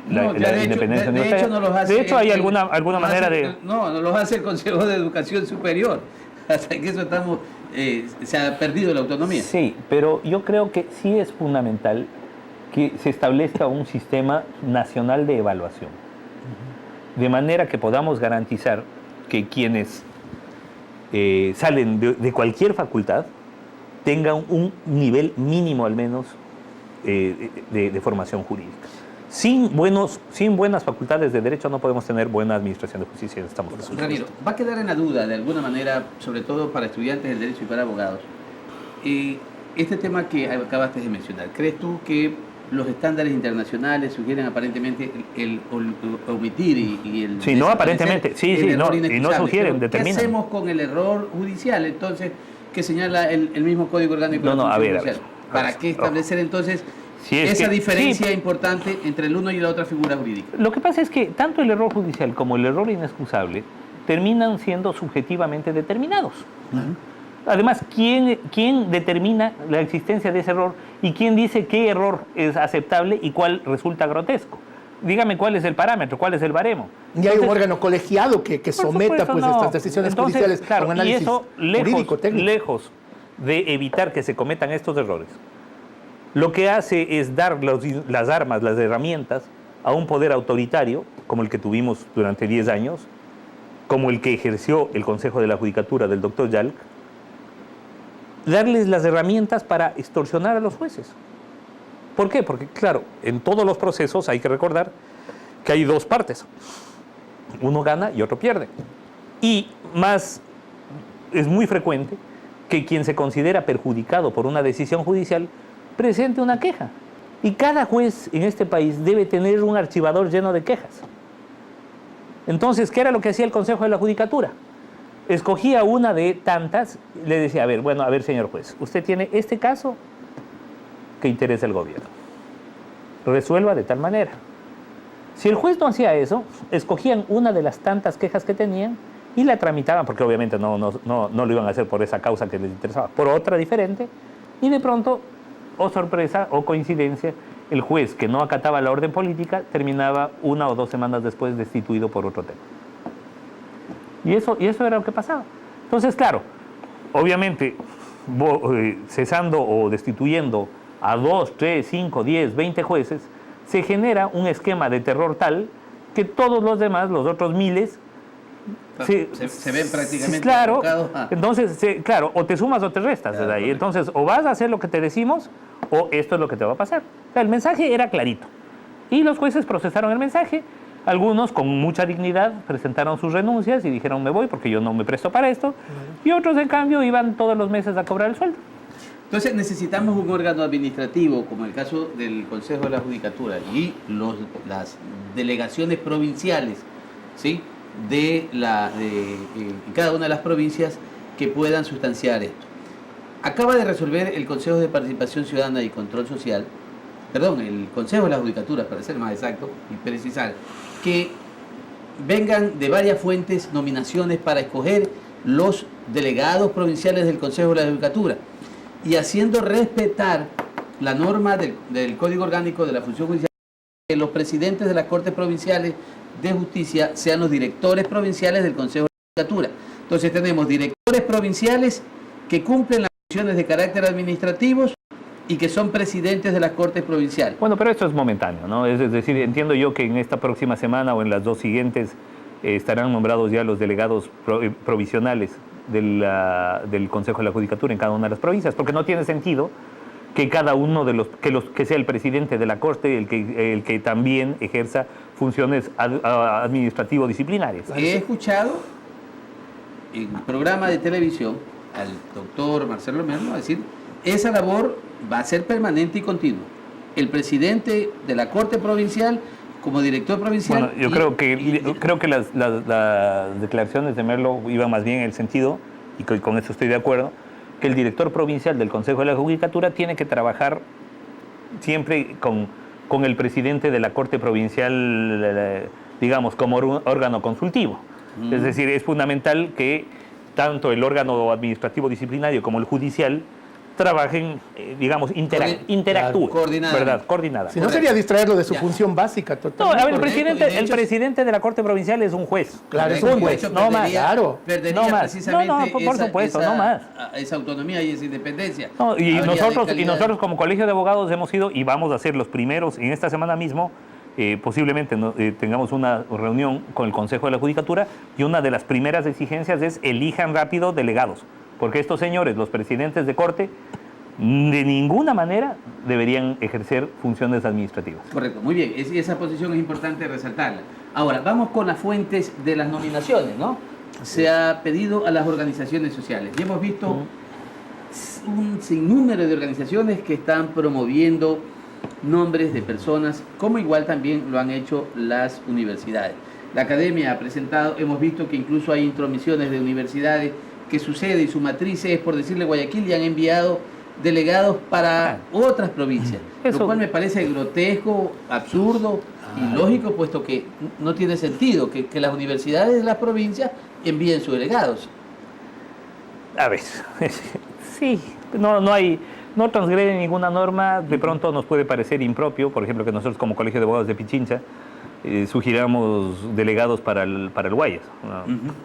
la independencia universitaria. De hecho, hay alguna manera de... No los hace el Consejo de Educación Superior. Hasta que eso estamos... se ha perdido la autonomía. Sí, pero yo creo que sí es fundamental que se establezca un sistema nacional de evaluación, de manera que podamos garantizar que quienes salen de cualquier facultad tengan un nivel mínimo al menos de formación jurídica. Sin buenas facultades de Derecho no podemos tener buena administración de justicia. Ramiro, va a quedar en la duda de alguna manera, sobre todo para estudiantes del derecho y para abogados, este tema que acabaste de mencionar. ¿Crees tú que los estándares internacionales sugieren aparentemente el omitir y el... Sí, no aparentemente, y no sugieren, determinan. ¿Qué hacemos con el error judicial, entonces, que señala el mismo Código Orgánico de la Función Judicial? ¿Para qué establecer entonces esa diferencia importante entre el uno y la otra figura jurídica? Lo que pasa es que tanto el error judicial como el error inexcusable terminan siendo subjetivamente determinados. Además, ¿quién determina la existencia de ese error y quién dice qué error es aceptable y cuál resulta grotesco? Dígame cuál es el parámetro, cuál es el baremo. Y hay un órgano colegiado que someta estas decisiones judiciales a un análisis jurídico técnico. Lejos de evitar que se cometan estos errores, lo que hace es dar las armas, las herramientas a un poder autoritario, como el que tuvimos durante 10 años, como el que ejerció el Consejo de la Judicatura del doctor Yalc, darles las herramientas para extorsionar a los jueces. ¿Por qué? Porque, claro, en todos los procesos hay que recordar que hay dos partes. Uno gana y otro pierde. Y es muy frecuente que quien se considera perjudicado por una decisión judicial presente una queja. Y cada juez en este país debe tener un archivador lleno de quejas. Entonces, ¿qué era lo que hacía el Consejo de la Judicatura? Escogía una de tantas, le decía, a ver, señor juez, usted tiene este caso que interesa al gobierno. Resuelva de tal manera. Si el juez no hacía eso, escogían una de las tantas quejas que tenían y la tramitaban, porque obviamente no lo iban a hacer por esa causa que les interesaba, por otra diferente, y de pronto, o sorpresa o coincidencia, el juez que no acataba la orden política terminaba 1 o 2 semanas después destituido por otro tema. Y eso era lo que pasaba. Entonces, claro, obviamente, cesando o destituyendo a 2, 3, 5, 10, 20 jueces, se genera un esquema de terror tal que todos los demás, los otros miles, se ven prácticamente claro, a... entonces, claro, o te sumas o te restas, claro, de ahí. Entonces, o vas a hacer lo que te decimos, o esto es lo que te va a pasar. O sea, el mensaje era clarito. Y los jueces procesaron el mensaje. Algunos, con mucha dignidad, presentaron sus renuncias y dijeron, me voy porque yo no me presto para esto. Y otros, en cambio, iban todos los meses a cobrar el sueldo. Entonces necesitamos un órgano administrativo, como el caso del Consejo de la Judicatura y las delegaciones provinciales, ¿sí?, de cada una de las provincias que puedan sustanciar esto. Acaba de resolver el Consejo de Participación Ciudadana y Control Social, el Consejo de la Judicatura, para ser más exacto y precisar, que vengan de varias fuentes nominaciones para escoger los delegados provinciales del Consejo de la Judicatura y haciendo respetar la norma del Código Orgánico de la Función Judicial, que los presidentes de las Cortes Provinciales de Justicia sean los directores provinciales del Consejo de la Judicatura. Entonces tenemos directores provinciales que cumplen las funciones de carácter administrativos y que son presidentes de las Cortes Provinciales. Bueno, pero esto es momentáneo, ¿no? Es decir, entiendo yo que en esta próxima semana o en las 2 siguientes estarán nombrados ya los delegados provisionales del Consejo de la Judicatura en cada una de las provincias, porque no tiene sentido que cada uno de que sea el presidente de la Corte el que también ejerza funciones administrativo-disciplinarias. He escuchado en un programa de televisión al doctor Marcelo Merlo decir, esa labor va a ser permanente y continua. El presidente de la Corte Provincial como director provincial... Bueno, yo creo que las declaraciones de Merlo iban más bien en el sentido, y con eso estoy de acuerdo, que el director provincial del Consejo de la Judicatura tiene que trabajar siempre con el presidente de la Corte Provincial, digamos, como órgano consultivo. Es decir, es fundamental que tanto el órgano administrativo disciplinario como el judicial trabajen, digamos, interactúen, ¿verdad? Coordinadas. Si no sería distraerlo de su función básica. No, a ver, el presidente de la Corte Provincial es un juez. Claro, es un juez. No más. Claro. Perdería no más. precisamente por supuesto, no más. Esa autonomía y esa independencia. No, y nosotros como Colegio de Abogados hemos ido y vamos a ser los primeros en esta semana mismo. Posiblemente tengamos una reunión con el Consejo de la Judicatura y una de las primeras exigencias es elijan rápido delegados, porque estos señores, los presidentes de corte, de ninguna manera deberían ejercer funciones administrativas. Correcto, muy bien, esa posición es importante resaltarla. Ahora, vamos con las fuentes de las nominaciones, ¿no? Se ha pedido a las organizaciones sociales y hemos visto un sinnúmero de organizaciones que están promoviendo nombres de personas, como igual también lo han hecho las universidades. La academia ha presentado, hemos visto que incluso hay intromisiones de universidades que sucede y su matriz es, por decirle, Guayaquil, y han enviado delegados para otras provincias, lo cual me parece grotesco, absurdo, ilógico, puesto que no tiene sentido que las universidades de las provincias envíen sus delegados. A ver, sí, no transgrede ninguna norma, de pronto nos puede parecer impropio, por ejemplo, que nosotros como Colegio de Abogados de Pichincha sugiramos delegados para el Guayas, ¿no?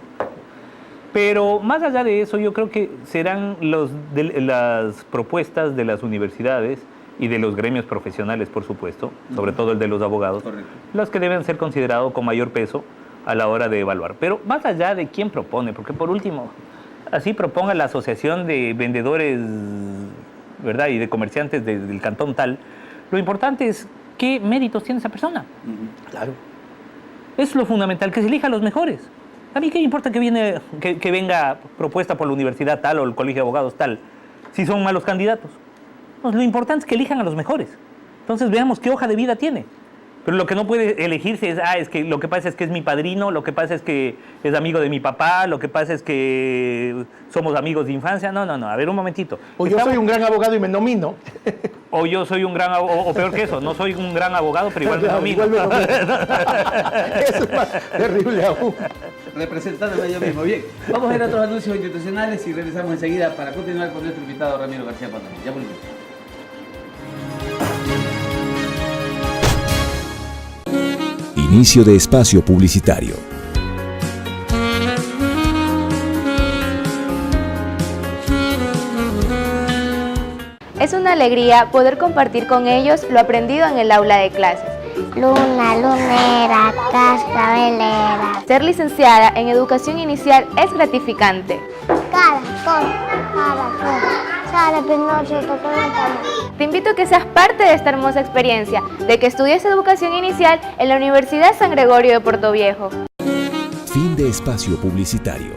Pero más allá de eso, yo creo que serán las propuestas de las universidades y de los gremios profesionales, por supuesto, sobre todo el de los abogados, las que deben ser considerados con mayor peso a la hora de evaluar. Pero más allá de quién propone, porque por último, así proponga la Asociación de Vendedores, ¿verdad?, y de comerciantes del cantón tal, lo importante es qué méritos tiene esa persona. Claro. Es lo fundamental, que se elija a los mejores. A mí qué importa que venga propuesta por la universidad tal o el colegio de abogados tal, si son malos candidatos. Pues lo importante es que elijan a los mejores. Entonces veamos qué hoja de vida tiene. Pero lo que no puede elegirse es que lo que pasa es que es mi padrino, lo que pasa es que es amigo de mi papá, lo que pasa es que somos amigos de infancia. No, a ver un momentito. O yo soy un gran abogado y me nomino. O yo soy un gran abogado, o peor que eso, no soy un gran abogado, pero igual me nomino. Eso es más terrible aún. Representándome yo mismo. Bien, vamos a ver otros anuncios institucionales y regresamos enseguida para continuar con nuestro invitado Ramiro García Pandora. Ya volvemos. Inicio de espacio publicitario. Es una alegría poder compartir con ellos lo aprendido en el aula de clases. Luna, lunera, cascabelera. Ser licenciada en educación inicial es gratificante. Caracol, sale Pinocho, Te invito a que seas parte de esta hermosa experiencia, de que estudies educación inicial en la Universidad San Gregorio de Portoviejo. Fin de espacio publicitario.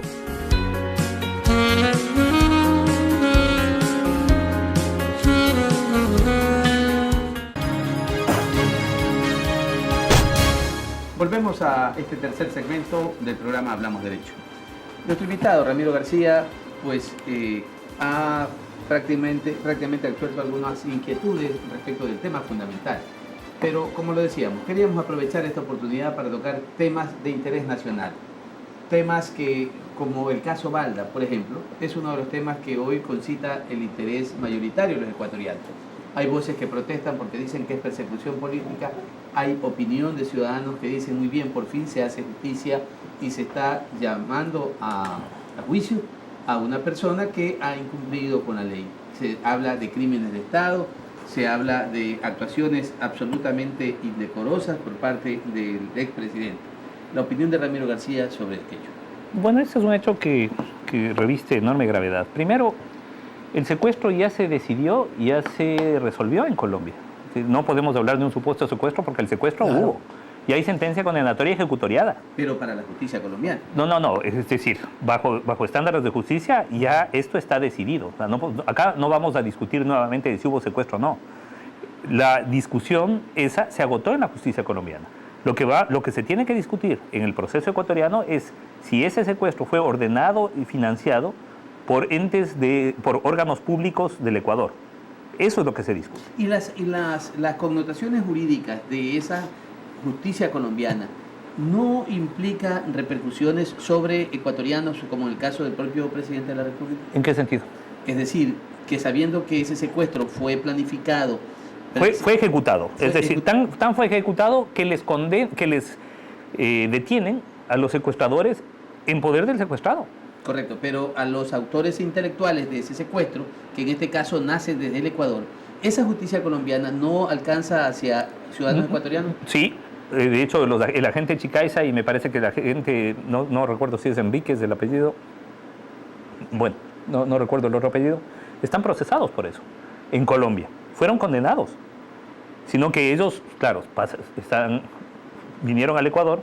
Volvemos a este tercer segmento del programa Hablamos Derecho. Nuestro invitado, Ramiro García, pues ha prácticamente expuesto algunas inquietudes respecto del tema fundamental. Pero, como lo decíamos, queríamos aprovechar esta oportunidad para tocar temas de interés nacional. Temas que, como el caso Balda, por ejemplo, es uno de los temas que hoy concita el interés mayoritario de los ecuatorianos. Hay voces que protestan porque dicen que es persecución política, hay opinión de ciudadanos que dicen muy bien, por fin se hace justicia y se está llamando a juicio a una persona que ha incumplido con la ley. Se habla de crímenes de Estado, se habla de actuaciones absolutamente indecorosas por parte del expresidente. La opinión de Ramiro García sobre este hecho. Bueno, este es un hecho que reviste enorme gravedad. Primero, el secuestro ya se decidió, ya se resolvió en Colombia. No podemos hablar de un supuesto secuestro porque el secuestro hubo. Y hay sentencia condenatoria ejecutoriada. Pero para la justicia colombiana. No. Es decir, bajo estándares de justicia ya esto está decidido. O sea, acá no vamos a discutir nuevamente si hubo secuestro o no. La discusión esa se agotó en la justicia colombiana. Lo que se tiene que discutir en el proceso ecuatoriano es si ese secuestro fue ordenado y financiado por por órganos públicos del Ecuador. Eso es lo que se discute. Y las connotaciones jurídicas de esa justicia colombiana no implica repercusiones sobre ecuatorianos, como en el caso del propio presidente de la República. ¿En qué sentido? Es decir, que sabiendo que ese secuestro fue planificado, fue ejecutado. Es decir, tan fue ejecutado que les detienen a los secuestradores en poder del secuestrado. Correcto, pero a los autores intelectuales de ese secuestro, que en este caso nace desde el Ecuador, ¿esa justicia colombiana no alcanza hacia ciudadanos ecuatorianos? Sí, de hecho el agente Chicaiza, y me parece que el agente, no recuerdo si es Enríquez del apellido, bueno, no recuerdo el otro apellido, están procesados por eso en Colombia. Fueron condenados, sino que ellos, claro, vinieron al Ecuador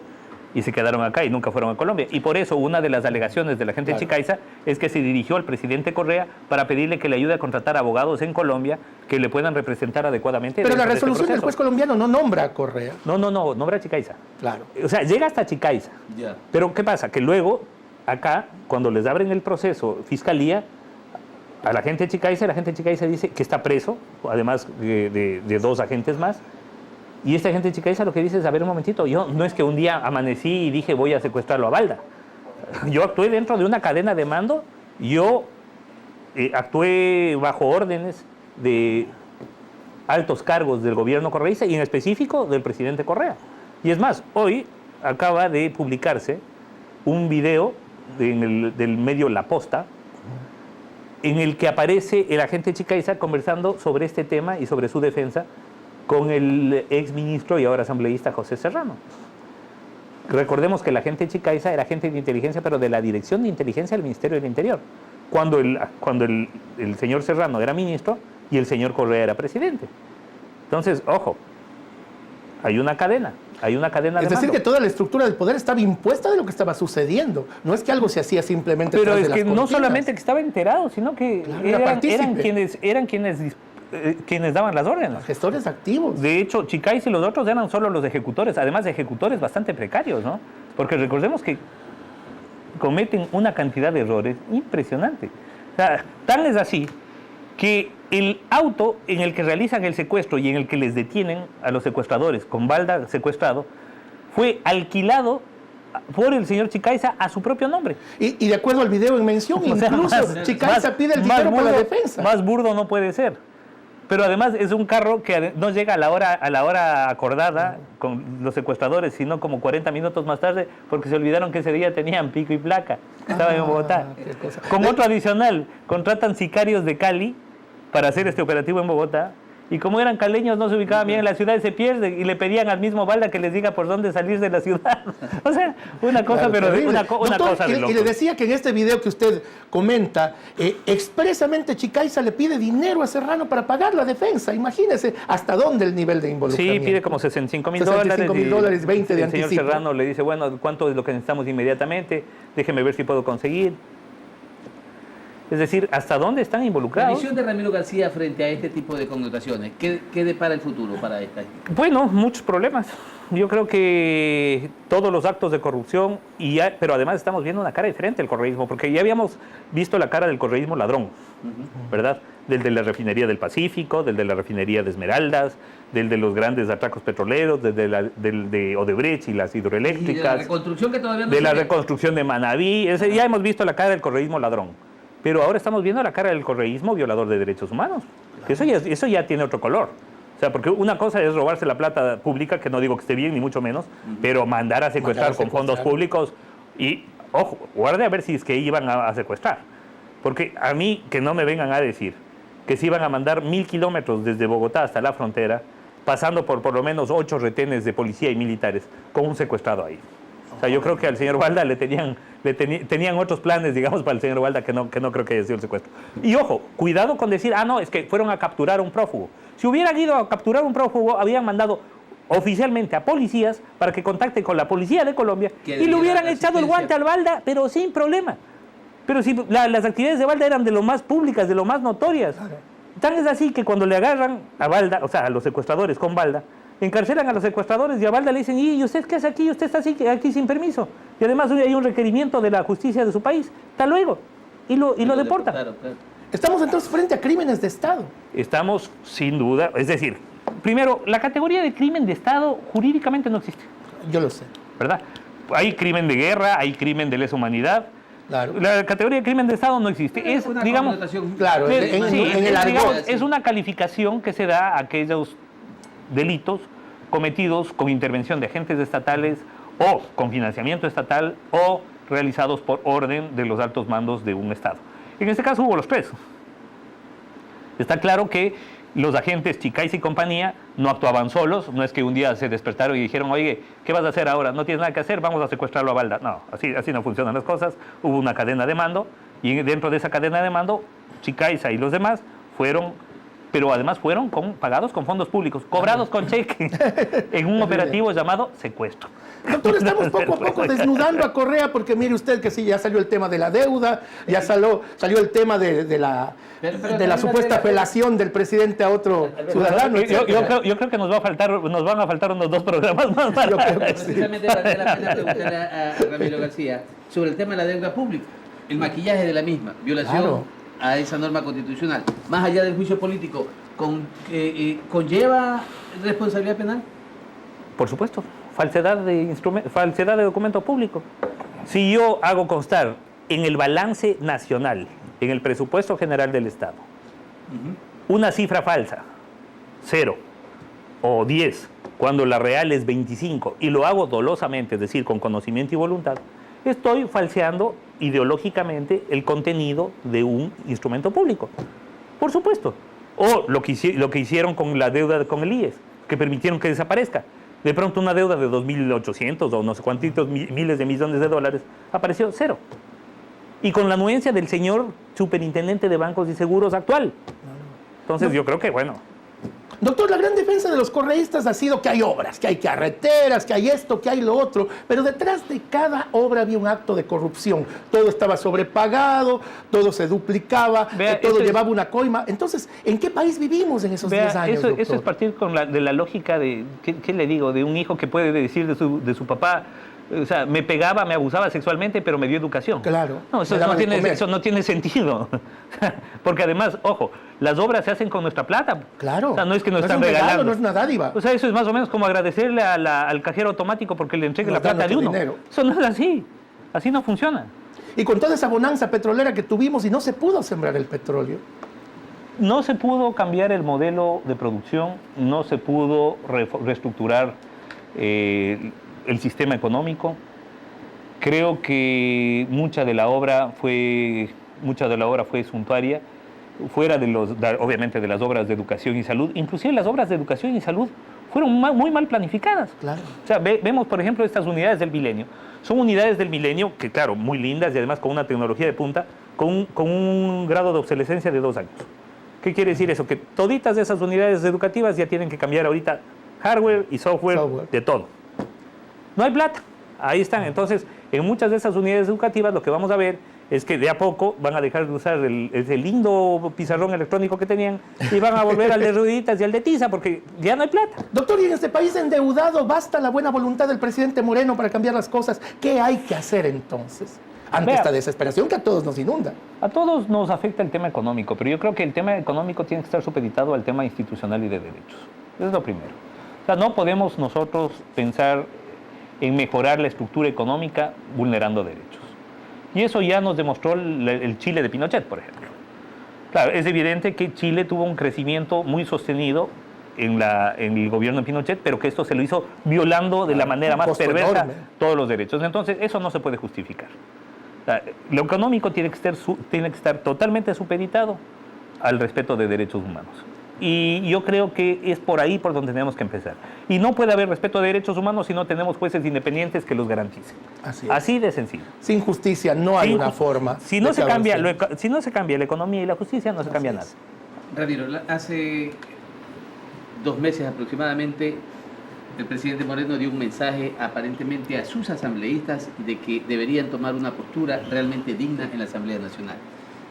y se quedaron acá y nunca fueron a Colombia. Y por eso una de las alegaciones de la gente Chicaiza es que se dirigió al presidente Correa para pedirle que le ayude a contratar abogados en Colombia que le puedan representar adecuadamente. Pero la resolución del juez colombiano no nombra a Correa. No, nombra a Chicaiza. Claro. O sea, llega hasta Chicaiza. Ya. Pero ¿qué pasa? Que luego, acá, cuando les abren el proceso, Fiscalía, a la gente Chicaiza dice que está preso, además de dos agentes más. Y esta gente Chicaiza lo que dice es, a ver un momentito, yo no es que un día amanecí y dije voy a secuestrarlo a Balda. Yo actué dentro de una cadena de mando, yo actué bajo órdenes de altos cargos del gobierno correísta y en específico del presidente Correa. Y es más, hoy acaba de publicarse un video del medio La Posta en el que aparece el agente Chicaiza conversando sobre este tema y sobre su defensa con el exministro y ahora asambleísta José Serrano. Recordemos que el agente Chicaiza era agente de inteligencia, pero de la Dirección de Inteligencia del Ministerio del Interior, cuando el señor Serrano era ministro y el señor Correa era presidente. Entonces, ojo, hay una cadena de mando. Es decir, que toda la estructura del poder estaba impuesta de lo que estaba sucediendo. No es que algo se hacía simplemente pero tras es de las que no cortinas. solamente que estaba enterado, sino que eran quienes daban las órdenes. Los gestores activos. De hecho, Chicaiza y los otros eran solo los ejecutores, además de ejecutores bastante precarios, ¿no? Porque recordemos que cometen una cantidad de errores impresionante. O sea, tal es así que el auto en el que realizan el secuestro y en el que les detienen a los secuestradores con Balda secuestrado fue alquilado por el señor Chicaiza a su propio nombre. Y de acuerdo al video en mención, incluso Chicaiza pide el dinero para la defensa. Más burdo no puede ser. Pero además es un carro que no llega a la hora acordada con los secuestradores, sino como 40 minutos más tarde, porque se olvidaron que ese día tenían pico y placa. Estaban en Bogotá. Como otro adicional, contratan sicarios de Cali para hacer este operativo en Bogotá. Y como eran caleños, no se ubicaban bien en la ciudad y se pierden. Y le pedían al mismo Balda que les diga por dónde salir de la ciudad. O sea, una cosa, claro, pero una cosa de locos. Y le decía que en este video que usted comenta, expresamente Chicaiza le pide dinero a Serrano para pagar la defensa. Imagínese hasta dónde el nivel de involucramiento. Sí, pide como $65,000. $65,000, 20 de anticipo. El señor Serrano le dice, bueno, ¿cuánto es lo que necesitamos inmediatamente? Déjeme ver si puedo conseguir. Es decir, ¿hasta dónde están involucrados? La visión de Ramiro García frente a este tipo de connotaciones, ¿qué depara el futuro para esta gente? Bueno, muchos problemas. Yo creo que todos los actos de corrupción, pero además estamos viendo una cara diferente del correísmo, porque ya habíamos visto la cara del correísmo ladrón, ¿verdad? Del de la refinería del Pacífico, del de la refinería de Esmeraldas, del de los grandes atracos petroleros, del de Odebrecht y las hidroeléctricas. Y de la reconstrucción que todavía no de la reconstrucción de Manabí. Ya hemos visto la cara del correísmo ladrón. Pero ahora estamos viendo la cara del correísmo violador de derechos humanos. Claro. Eso ya tiene otro color. O sea, porque una cosa es robarse la plata pública, que no digo que esté bien, ni mucho menos, pero mandar a secuestrar con fondos públicos y, ojo, guarde a ver si es que iban a secuestrar. Porque a mí, que no me vengan a decir que se iban a mandar 1000 kilómetros desde Bogotá hasta la frontera, pasando por lo menos 8 retenes de policía y militares, con un secuestrado ahí. O sea, yo creo que al señor Balda tenían otros planes, digamos, para el señor Balda que no creo que haya sido el secuestro. Y ojo, cuidado con decir, no, es que fueron a capturar a un prófugo. Si hubieran ido a capturar a un prófugo, habían mandado oficialmente a policías para que contacten con la policía de Colombia y le hubieran echado el guante al Balda, pero sin problema. Pero si las actividades de Balda eran de lo más públicas, de lo más notorias. Tan es así que cuando le agarran a Balda, o sea, a los secuestradores con Balda, encarcelan a los secuestradores y a Balda le dicen, ¿y usted qué hace aquí? Usted está aquí sin permiso. Y además hay un requerimiento de la justicia de su país. Hasta luego. Y lo deporta. Claro. Estamos entonces frente a crímenes de Estado. Estamos sin duda. Es decir, primero, la categoría de crimen de Estado jurídicamente no existe. Yo lo sé. ¿Verdad? Hay crimen de guerra, hay crimen de lesa humanidad. Claro. La categoría de crimen de Estado no existe. Es, digamos, claro, es una calificación que se da a aquellos delitos cometidos con intervención de agentes estatales o con financiamiento estatal o realizados por orden de los altos mandos de un Estado. En este caso hubo los tres. Está claro que los agentes Chicaiza y compañía no actuaban solos, no es que un día se despertaron y dijeron, oye, ¿qué vas a hacer ahora? No tienes nada que hacer, vamos a secuestrarlo a Balda. No, así no funcionan las cosas. Hubo una cadena de mando y dentro de esa cadena de mando, Chicaiza y los demás pero además fueron pagados con fondos públicos, cobrados con cheque, en un operativo llamado secuestro. Doctor, estamos poco a poco desnudando a Correa, porque mire usted que sí, ya salió el tema de la deuda, ya salió el tema de la supuesta apelación del presidente a otro ciudadano. Yo creo que nos van a faltar unos 2 programas más. Precisamente vale la pena preguntarle a Ramiro García sobre el tema de la deuda pública, el maquillaje de la misma, violación a esa norma constitucional, más allá del juicio político, ¿conlleva responsabilidad penal? Por supuesto, falsedad de documento público. Si yo hago constar en el balance nacional, en el presupuesto general del Estado, una cifra falsa, 0 o 10, cuando la real es 25, y lo hago dolosamente, es decir, con conocimiento y voluntad, estoy falseando ideológicamente el contenido de un instrumento público. Por supuesto. O lo que hicieron con la deuda con el IES, que permitieron que desaparezca. De pronto una deuda de 2.800 o no sé cuántos miles de millones de dólares apareció 0. Y con la anuencia del señor superintendente de bancos y seguros actual. Entonces yo creo que, bueno... Doctor, la gran defensa de los correístas ha sido que hay obras, que hay carreteras, que hay esto, que hay lo otro, pero detrás de cada obra había un acto de corrupción. Todo estaba sobrepagado, todo se duplicaba, todo llevaba una coima. Entonces, ¿en qué país vivimos en esos 10 años, doctor? Eso es partir de la lógica de, ¿qué le digo? De un hijo que puede decir de su papá, o sea, me pegaba, me abusaba sexualmente, pero me dio educación. Claro. No, eso no tiene sentido. Porque además, ojo, las obras se hacen con nuestra plata. Claro. O sea, no es que nos están regalando. Regalo, no es una dádiva. O sea, eso es más o menos como agradecerle al cajero automático porque le entregue la plata de uno. Dinero. Eso no es así. Así no funciona. Y con toda esa bonanza petrolera que tuvimos y no se pudo sembrar el petróleo. No se pudo cambiar el modelo de producción, no se pudo reestructurar el sistema económico. Creo que mucha de la obra fue suntuaria, fuera obviamente de las obras de educación y salud. Inclusive las obras de educación y salud fueron muy mal planificadas. Claro. O sea, vemos, por ejemplo, estas unidades del milenio. Son unidades del milenio que, claro, muy lindas y además con una tecnología de punta, con un grado de obsolescencia de 2 años. ¿Qué quiere decir eso? Que toditas esas unidades educativas ya tienen que cambiar ahorita hardware y software. De todo. No hay plata. Ahí están. Entonces, en muchas de esas unidades educativas lo que vamos a ver es que de a poco van a dejar de usar ese lindo pizarrón electrónico que tenían y van a volver al de rueditas y al de tiza porque ya no hay plata. Doctor, y en este país endeudado, ¿basta la buena voluntad del presidente Moreno para cambiar las cosas? ¿Qué hay que hacer entonces ante esta desesperación que a todos nos inunda? A todos nos afecta el tema económico, pero yo creo que el tema económico tiene que estar supeditado al tema institucional y de derechos. Eso es lo primero. O sea, no podemos nosotros pensar en mejorar la estructura económica vulnerando derechos. Y eso ya nos demostró el Chile de Pinochet, por ejemplo. Claro, es evidente que Chile tuvo un crecimiento muy sostenido en el gobierno de Pinochet, pero que esto se lo hizo violando de la manera más perversa todos los derechos. Entonces, eso no se puede justificar. O sea, lo económico tiene que estar totalmente supeditado al respeto de derechos humanos. Y yo creo que es por ahí por donde tenemos que empezar. Y no puede haber respeto de derechos humanos si no tenemos jueces independientes que los garanticen. Así de sencillo. Sin justicia no hay una forma. Si no se cambia la economía y la justicia, no se cambia nada. Ramiro, hace 2 meses aproximadamente, el presidente Moreno dio un mensaje aparentemente a sus asambleístas de que deberían tomar una postura realmente digna en la Asamblea Nacional.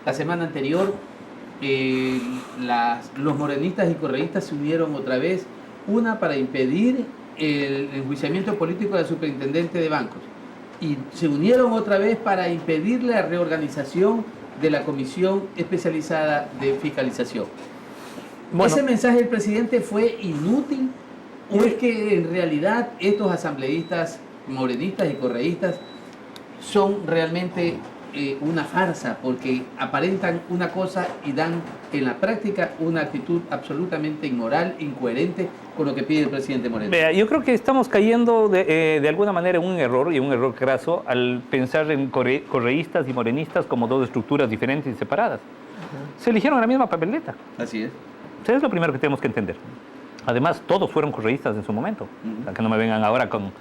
La semana anterior, los morenistas y correístas se unieron otra vez, una para impedir el enjuiciamiento político del superintendente de bancos y se unieron otra vez para impedir la reorganización de la Comisión Especializada de Fiscalización. Bueno, ¿ese mensaje del presidente fue inútil o es que en realidad estos asambleístas morenistas y correístas son realmente una farsa porque aparentan una cosa y dan en la práctica una actitud absolutamente inmoral, incoherente con lo que pide el presidente Moreno? Vea, yo creo que estamos cayendo de alguna manera en un error, y un error craso, al pensar en correístas y morenistas como 2 estructuras diferentes y separadas. Se eligieron la misma papeleta. Así es. Eso es lo primero que tenemos que entender. Además, todos fueron correístas en su momento. O sea, que no me vengan ahora con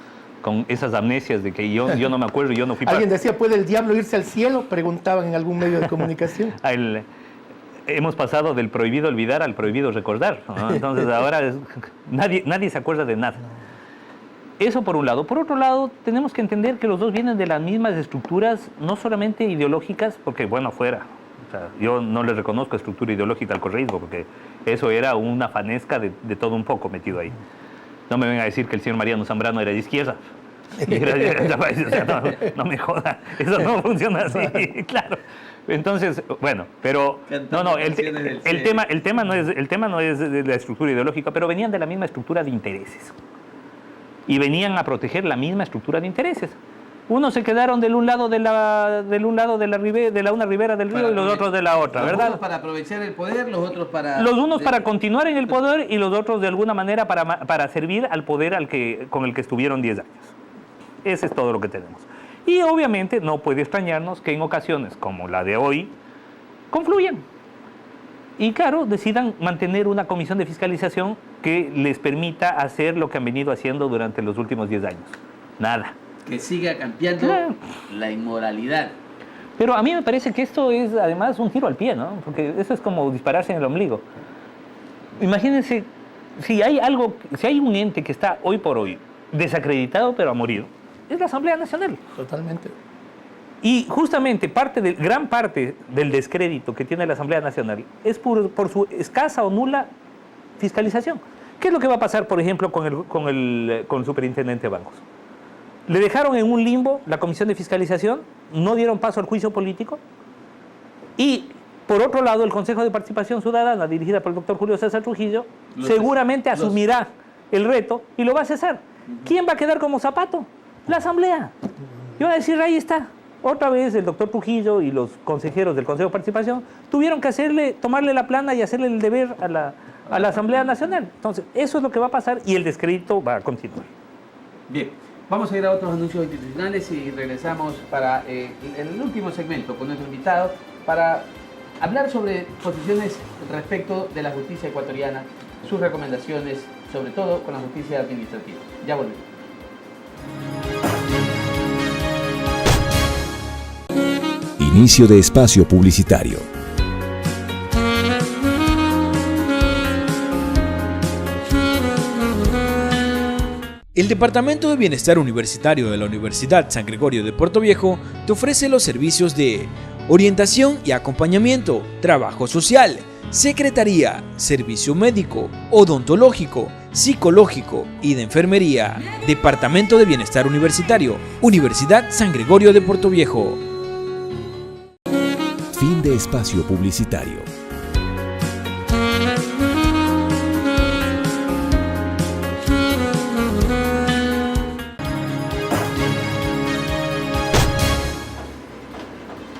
esas amnesias de que yo no me acuerdo, yo no fui... Alguien decía, ¿puede el diablo irse al cielo? Preguntaban en algún medio de comunicación. Hemos pasado del prohibido olvidar al prohibido recordar, ¿no? Entonces ahora nadie se acuerda de nada. Eso por un lado. Por otro lado, tenemos que entender que los dos vienen de las mismas estructuras, no solamente ideológicas, porque bueno, fuera. O sea, yo no le reconozco estructura ideológica al correísmo, porque eso era una fanesca de todo un poco metido ahí. No me vengan a decir que el señor Mariano Zambrano era de izquierda. O sea, no me joda, eso no funciona así, claro. Entonces, bueno, pero no, el tema no es de la estructura ideológica, pero venían de la misma estructura de intereses. Y venían a proteger la misma estructura de intereses. Unos se quedaron del un lado de una ribera del río y los otros de la otra, ¿verdad? Los unos para aprovechar el poder, los otros para... Los unos para continuar en el poder y los otros de alguna manera para servir al poder con el que estuvieron 10 años. Ese es todo lo que tenemos. Y obviamente no puede extrañarnos que en ocasiones como la de hoy confluyan. Y claro, decidan mantener una comisión de fiscalización que les permita hacer lo que han venido haciendo durante los últimos 10 años. Nada. Que siga cambiando la inmoralidad. Pero a mí me parece que esto es además un tiro al pie, ¿no? Porque eso es como dispararse en el ombligo. Imagínense, si hay un ente que está hoy por hoy desacreditado pero a morir, es la Asamblea Nacional. Totalmente. Y justamente gran parte del descrédito que tiene la Asamblea Nacional es por su escasa o nula fiscalización. ¿Qué es lo que va a pasar, por ejemplo, con el superintendente de bancos? Le dejaron en un limbo la comisión de fiscalización, no dieron paso al juicio político y, por otro lado, el Consejo de Participación Ciudadana, dirigida por el doctor Julio César Trujillo, seguramente asumirá el reto y lo va a cesar. ¿Quién va a quedar como zapato? La Asamblea. Y va a decir, ahí está, otra vez el doctor Trujillo y los consejeros del Consejo de Participación tuvieron que tomarle la plana y hacerle el deber a la Asamblea Nacional. Entonces, eso es lo que va a pasar y el descrédito va a continuar. Bien, vamos a ir a otros anuncios institucionales y regresamos para el último segmento con nuestro invitado para hablar sobre posiciones respecto de la justicia ecuatoriana, sus recomendaciones, sobre todo con la justicia administrativa. Ya volvemos. Inicio de espacio publicitario. El Departamento de Bienestar Universitario de la Universidad San Gregorio de Puerto Viejo te ofrece los servicios de orientación y acompañamiento, trabajo social, secretaría, servicio médico, odontológico, psicológico y de enfermería. Departamento de Bienestar Universitario, Universidad San Gregorio de Puerto Viejo. Fin de espacio publicitario.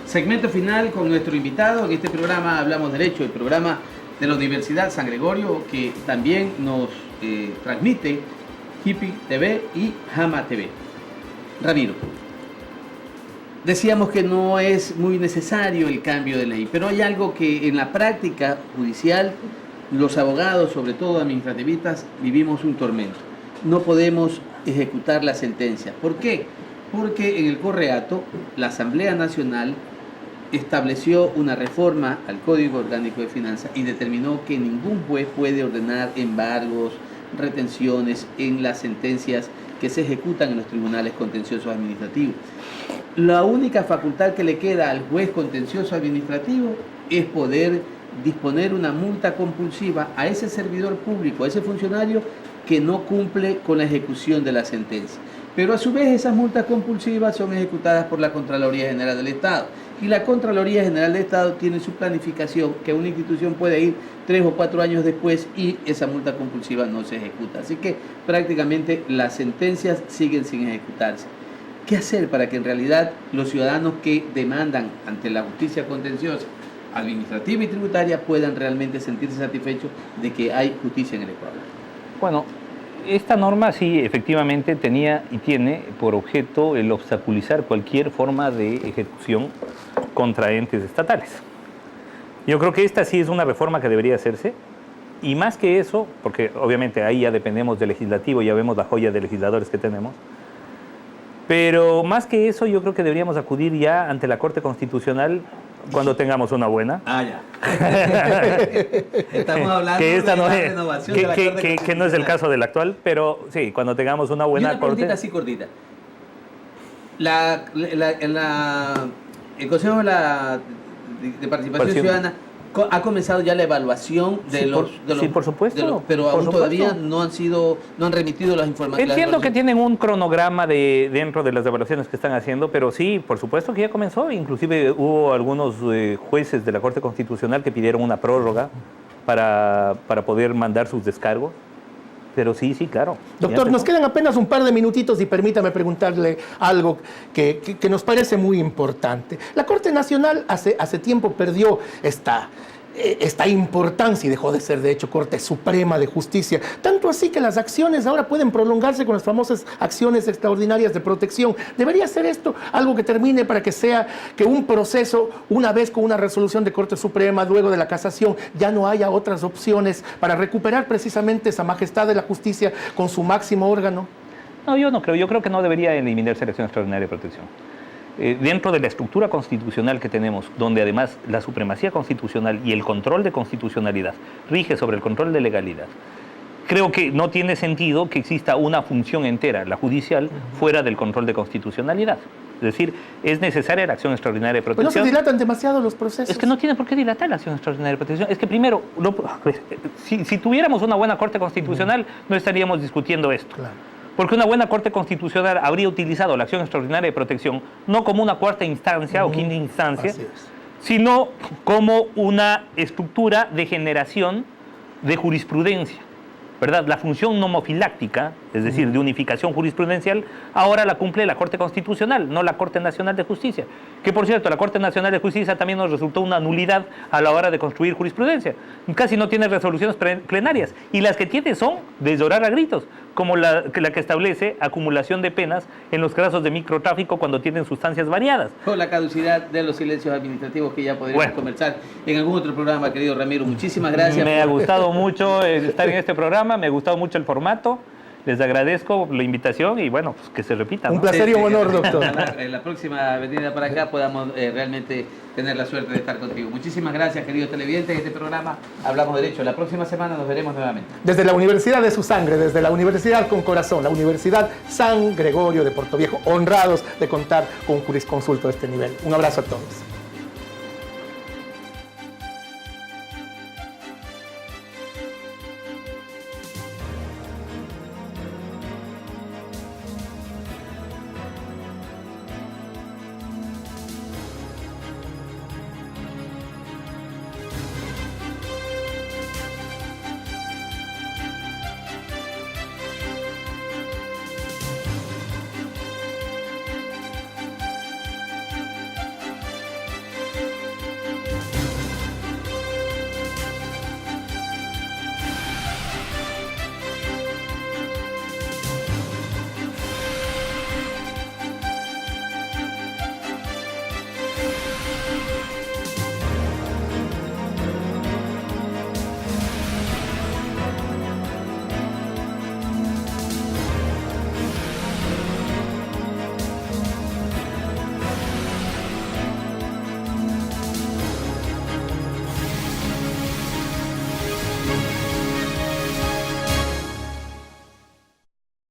Segmento final con nuestro invitado. En este programa Hablamos Derecho, el programa de la Universidad San Gregorio, que también nos transmite Hippie TV y Jama TV. Ramiro, decíamos que no es muy necesario el cambio de ley, pero hay algo que en la práctica judicial, los abogados, sobre todo administrativistas, vivimos un tormento. No podemos ejecutar la sentencia. ¿Por qué? Porque en el Correato, la Asamblea Nacional estableció una reforma al Código Orgánico de Finanzas y determinó que ningún juez puede ordenar embargos, retenciones en las sentencias que se ejecutan en los tribunales contenciosos administrativos. La única facultad que le queda al juez contencioso administrativo es poder disponer una multa compulsiva a ese servidor público, a ese funcionario que no cumple con la ejecución de la sentencia. Pero a su vez esas multas compulsivas son ejecutadas por la Contraloría General del Estado. Y la Contraloría General del Estado tiene su planificación, que una institución puede ir 3 o 4 años después y esa multa compulsiva no se ejecuta. Así que prácticamente las sentencias siguen sin ejecutarse. ¿Qué hacer para que en realidad los ciudadanos que demandan ante la justicia contenciosa, administrativa y tributaria puedan realmente sentirse satisfechos de que hay justicia en el Ecuador? Bueno, esta norma sí efectivamente tenía y tiene por objeto el obstaculizar cualquier forma de ejecución contra entes estatales. Yo creo que esta sí es una reforma que debería hacerse, y más que eso, porque obviamente ahí ya dependemos del legislativo, ya vemos la joya de legisladores que tenemos, pero más que eso yo creo que deberíamos acudir ya ante la Corte Constitucional cuando tengamos una buena. Ya. Estamos hablando que esta de no la es, renovación de la Corte Constitucional. que no es el caso del actual, pero sí, cuando tengamos una buena Corte. Corte. Así cortita. El Consejo de Participación Ciudadana ha comenzado ya la evaluación de los... Sí, por supuesto. Pero aún todavía no han remitido las informaciones. Entiendo que tienen un cronograma dentro de las evaluaciones que están haciendo, pero sí, por supuesto que ya comenzó. Inclusive hubo algunos jueces de la Corte Constitucional que pidieron una prórroga para poder mandar sus descargos. Pero sí, claro. Doctor, nos quedan apenas un par de minutitos y permítame preguntarle algo que nos parece muy importante. La Corte Nacional hace tiempo perdió esta importancia y dejó de ser, de hecho, Corte Suprema de Justicia. Tanto así que las acciones ahora pueden prolongarse con las famosas acciones extraordinarias de protección. ¿Debería ser esto algo que termine para que sea que un proceso, una vez con una resolución de Corte Suprema, luego de la casación, ya no haya otras opciones para recuperar precisamente esa majestad de la justicia con su máximo órgano? No, yo no creo. Yo creo que no debería eliminarse la acción extraordinaria de protección. Dentro de la estructura constitucional que tenemos, donde además la supremacía constitucional y el control de constitucionalidad rige sobre el control de legalidad, creo que no tiene sentido que exista una función entera, la judicial, fuera del control de constitucionalidad. Es decir, es necesaria la acción extraordinaria de protección. ¿Pero no se dilatan demasiado los procesos? Es que no tiene por qué dilatar la acción extraordinaria de protección. Es que primero, si tuviéramos una buena Corte Constitucional, no estaríamos discutiendo esto. Claro. Porque una buena Corte Constitucional habría utilizado la acción extraordinaria de protección no como una cuarta instancia o quinta instancia, sino como una estructura de generación de jurisprudencia, ¿verdad? La función nomofiláctica es decir, de unificación jurisprudencial, ahora la cumple la Corte Constitucional, no la Corte Nacional de Justicia. Que por cierto, la Corte Nacional de Justicia también nos resultó una nulidad a la hora de construir jurisprudencia. Casi no tiene resoluciones plenarias, y las que tiene son de llorar a gritos, como la que establece acumulación de penas en los casos de microtráfico cuando tienen sustancias variadas. Con la caducidad de los silencios administrativos que ya podríamos conversar en algún otro programa, querido Ramiro. Muchísimas gracias. Me ha gustado mucho estar en este programa, me ha gustado mucho el formato. Les agradezco la invitación y bueno, pues que se repita, ¿no? Un placer y un honor, doctor. En la próxima venida para acá podamos realmente tener la suerte de estar contigo. Muchísimas gracias, queridos televidentes. En este programa Hablamos Derecho. La próxima semana nos veremos nuevamente. Desde la Universidad de su sangre, desde la Universidad con Corazón, la Universidad San Gregorio de Portoviejo, honrados de contar con un jurisconsulto de este nivel. Un abrazo a todos.